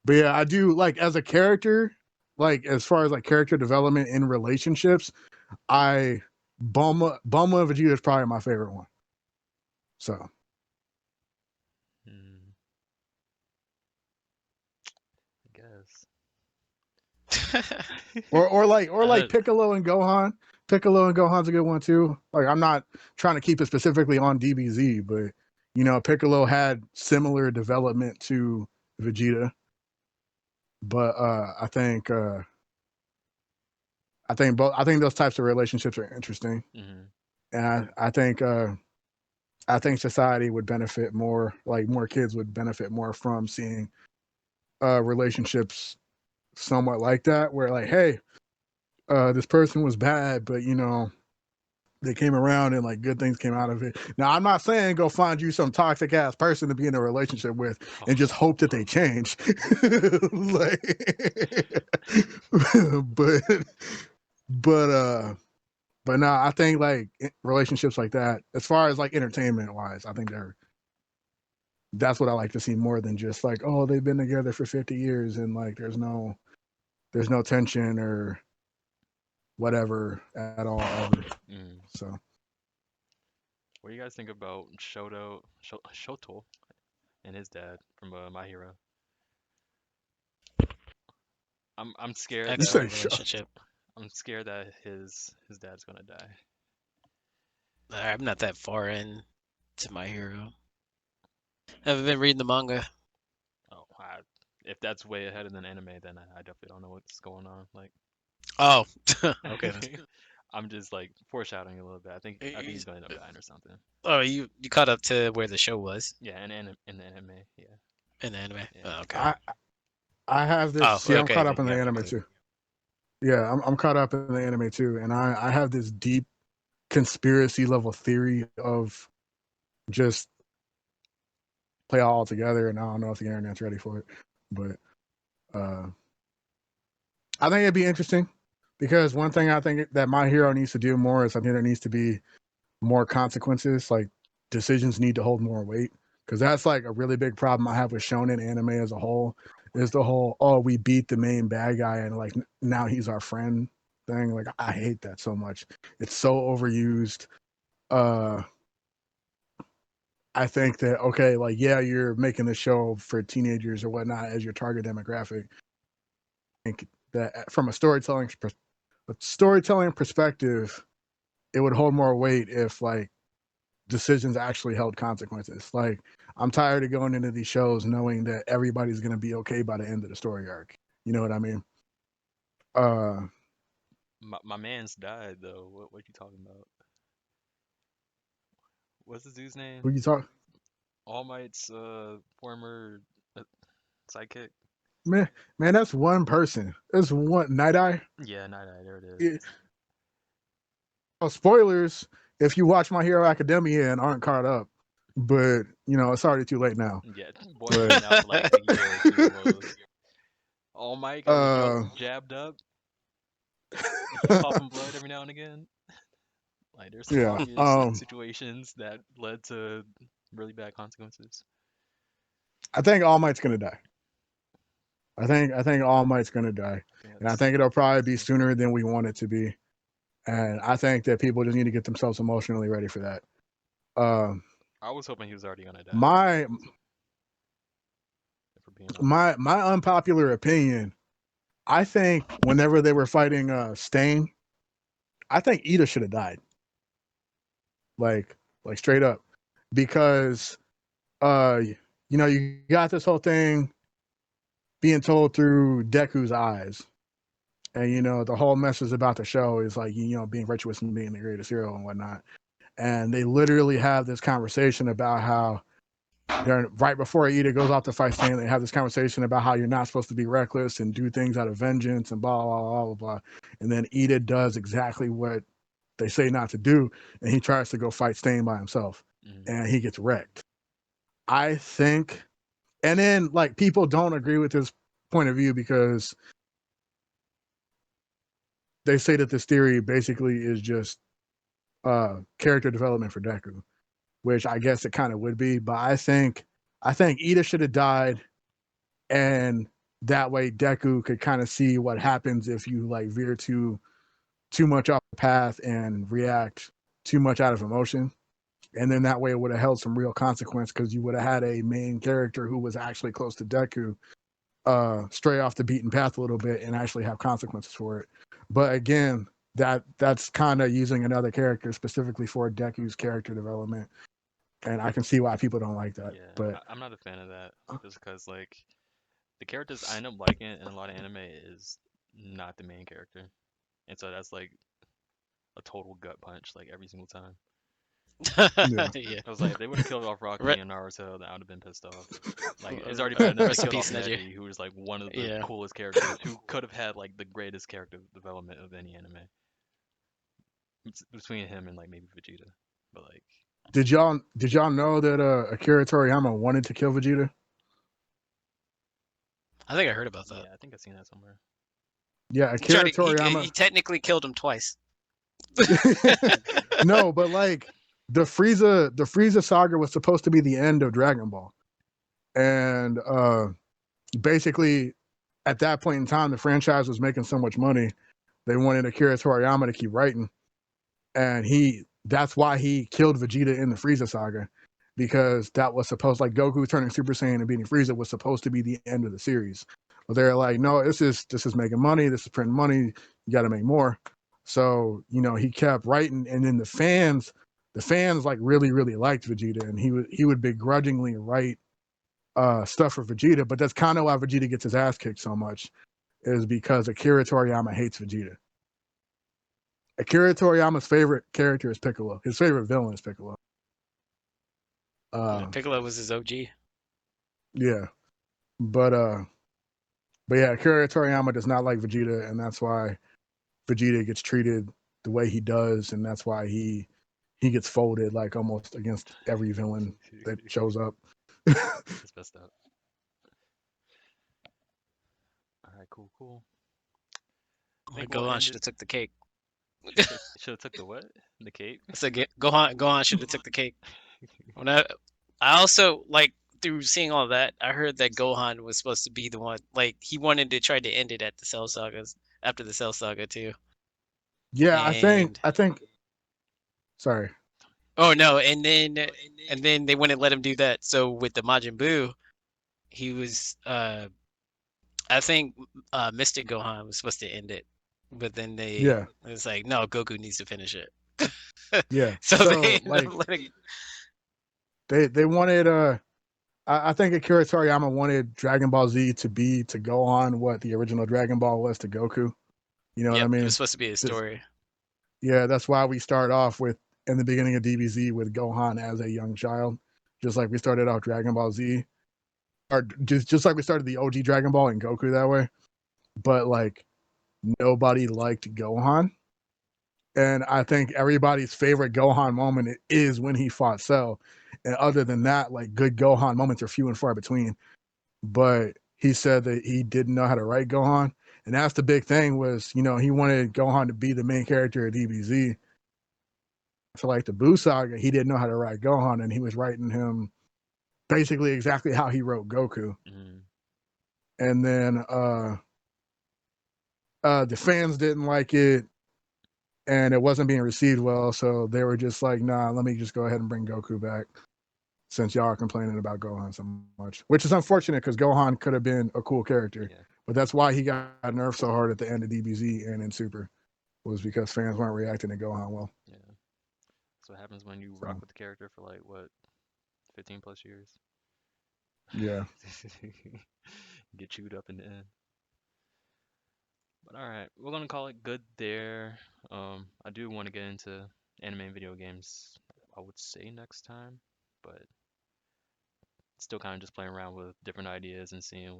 yeah, I do like as a character, like as far as like character development in relationships, Bulma and Vegeta is probably my favorite one. So Hmm, I guess. or like Piccolo and Gohan. Piccolo and Gohan's a good one too. Like I'm not trying to keep it specifically on DBZ, but you know, Piccolo had similar development to Vegeta. But I think those types of relationships are interesting. Hmm. And I think society would benefit more, like more kids would benefit more from seeing relationships somewhat like that, where like, hey, this person was bad, but you know, they came around and like good things came out of it. Now, I'm not saying go find you some toxic ass person to be in a relationship with and just hope that they change. Like, but but no, I think like relationships like that, as far as like entertainment wise, I think that's what I like to see more than just like, oh, they've been together for 50 years and like there's no tension or whatever at all ever. Mm. So What do you guys think about Shoto and his dad from My Hero? I'm scared you say Excellent that relationship. his dad's gonna die. I'm not that far in to My Hero. Haven't been reading the manga. Oh, if that's way ahead of an anime, then I definitely don't know what's going on. Like, Oh, okay. I'm just like foreshadowing a little bit. I think he's gonna end up dying or something. Oh, you caught up to where the show was Yeah, in the anime, yeah. in the anime. Yeah. Oh, okay. I have this. Oh, See, I'm okay. caught up in the Yeah. anime too. Yeah, I'm caught up in the anime too, and I have this deep conspiracy level theory of just play all together, and I don't know if the internet's ready for it, but I think it'd be interesting because one thing I think that My Hero needs to do more is I think there needs to be more consequences. Like decisions need to hold more weight because that's like a really big problem I have with shonen anime as a whole. Is the whole we beat the main bad guy and like now he's our friend thing. Like I hate that so much. It's so overused. I think that okay, like yeah, you're making the show for teenagers or whatnot as your target demographic. I think that from a storytelling perspective, it would hold more weight if like decisions actually held consequences. Like I'm tired of going into these shows knowing that everybody's gonna be okay by the end of the story arc. You know what I mean? My man's died though. What you talking about? What's the dude's name? Who you talk, All Might's former uh, sidekick. man? Man, that's one person. That's one Night Eye. Yeah, Night Eye. There it Yeah. is. Oh, spoilers if you watch My Hero Academia and aren't caught up. But you know, it's already too late now. Yeah, boy, But been out for like a year or two almost. All Might got his nose uh, jabbed up. He's popping blood every now and again. Like there's some yeah. obvious situations that led to really bad consequences. I think All Might's gonna die. I think All Might's gonna die, and I think it'll probably be sooner than we want it to be. And I think that people just need to get themselves emotionally ready for that. I was hoping he was already gonna die. My If we're being honest. My unpopular opinion, I think whenever they were fighting Stain, I think Ida should have died. Like straight up. Because you got this whole thing being told through Deku's eyes. And the whole message about the show is like, being virtuous and being the greatest hero and whatnot. And they literally have this conversation about how they're right before Ida goes off to fight Stain, they have this conversation about how you're not supposed to be reckless and do things out of vengeance and blah blah blah blah blah. And then Ida does exactly what they say not to do, and he tries to go fight Stain by himself, and he gets wrecked. I think, and then like people don't agree with this point of view because they say that this theory basically is just character development for Deku, which I guess it kind of would be. But I think Ida should have died, and that way Deku could kind of see what happens if you like veer too much off the path and react too much out of emotion. And then that way it would have held some real consequence because you would have had a main character who was actually close to Deku stray off the beaten path a little bit and actually have consequences for it. But again, that's kind of using another character specifically for Deku's character development. And I can see why people don't like that. Yeah, But I'm not a fan of that just because like the characters I end up liking in a lot of anime is not the main character, and so that's like a total gut punch like every single time. yeah. Yeah. I was like, if they would have killed off Rocky Re- and Naruto, then I would have been pissed off. Like, it's already bad enough they Rest in killed off peace, Neji. Neji, who was like one of the Yeah. coolest characters, who could have had like the greatest character development of any anime. Between him and like maybe Vegeta, but like, Did y'all know that Akira Toriyama wanted to kill Vegeta? I think I heard about that. yeah, I think I've seen that somewhere. Yeah, He tried Akira to, he Toriyama. technically killed him twice. No, but like the Frieza saga was supposed to be the end of Dragon Ball, and basically at that point in time, the franchise was making so much money, they wanted Akira Toriyama to keep writing, and that's why he killed Vegeta in the Frieza saga, because that was supposed, like Goku turning Super Saiyan and beating Frieza was supposed to be the end of the series. But they're like, no, this is making money, this is printing money, you got to make more. So he kept writing, and then the fans like really really liked Vegeta, and he would begrudgingly write stuff for Vegeta. But that's kind of why Vegeta gets his ass kicked so much, is because Akira Toriyama hates Vegeta. Akira Toriyama's favorite character is Piccolo. His favorite villain is Piccolo. Piccolo was his OG. Yeah, but yeah, Akira Toriyama does not like Vegeta, and that's why Vegeta gets treated the way he does, and that's why he gets folded like almost against every villain that shows up. It's messed up. All right, cool. I think we'll Gohan end should it. have took the cake. Should have took the what? The cape? I said Gohan should have took the cake. When I also like through seeing all that, I heard that Gohan was supposed to be the one. Like he wanted to try to end it at the Cell Sagas after the Cell Saga too. Yeah, And I think. Sorry. oh no, and then they wouldn't let him do that. So with the Majin Buu, he was I think Mystic Gohan was supposed to end it, but then Yeah, it was like no, Goku needs to finish it. yeah. So they ended like up letting they wanted I think Akira Toriyama wanted Dragon Ball Z to be to Gohan what the original Dragon Ball was to Goku. You know what I Yep, it mean? was supposed to be a story. Yeah, that's why we start off with in the beginning of DBZ with Gohan as a young child, just like we started off Dragon Ball Z, or just like we started the OG Dragon Ball and Goku that way. But like nobody liked Gohan, and I think everybody's favorite Gohan moment is when he fought Cell. And other than that, like good Gohan moments are few and far between. But he said that he didn't know how to write Gohan, and that's the big thing was he wanted Gohan to be the main character of DBZ. So like the Buu saga, he didn't know how to write Gohan, and he was writing him basically exactly how he wrote Goku. Mm. And then the fans didn't like it, and it wasn't being received well, so they were just like, nah, let me just go ahead and bring Goku back. since y'all are complaining about Gohan so much, which is unfortunate because Gohan could have been a cool character, Yeah. but that's why he got nerfed so hard at the end of DBZ and in Super, was because fans weren't reacting to Gohan well. Yeah. That's what happens when you So. rock with the character for like what, 15 plus years. Yeah. Get chewed up in the end. But all right, we're gonna call it good there. I do want to get into anime and video games. I would say next time, but still kind of just playing around with different ideas and seeing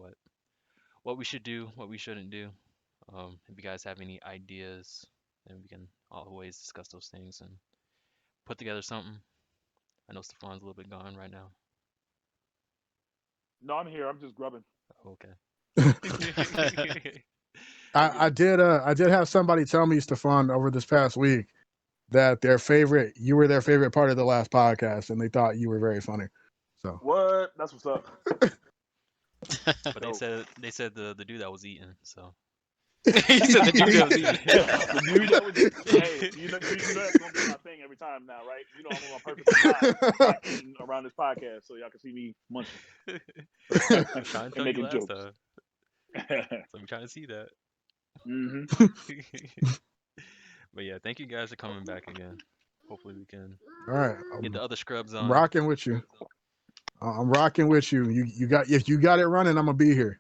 what we should do, what we shouldn't do. If you guys have any ideas, then we can always discuss those things and put together something. I know Stefan's a little bit gone right now. No, I'm here. I'm just grubbing. Okay. I did have somebody tell me, Stefan, over this past week that you were their favorite part of the last podcast, and they thought you were very funny. So What? That's what's up. But they said the dude that was eating, so He said the dude that was eating. The dude that was hey, you know that's gonna be my thing every time now, right? You know I'm on my perfect time not eating around this podcast, so y'all can see me munching I'm trying to and tell you making last jokes. time. So I'm trying to see that. hmm But yeah, thank you guys for coming back again. Hopefully we can all right, get the other scrubs I'm on. rocking with you. I'm rocking with you. You got if you got it running, I'm gonna be here.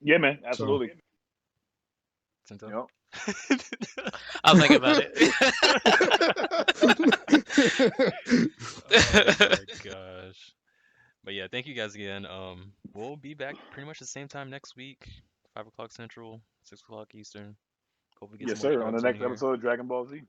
Yeah, man, absolutely. Sento? Yep. I'll think about it. Oh my gosh. But yeah, thank you guys again. We'll be back pretty much the same time next week, 5 o'clock Central, 6 o'clock Eastern. Hope we get Yes, some more sir. On the scrubs in next here. episode of Dragon Ball Z.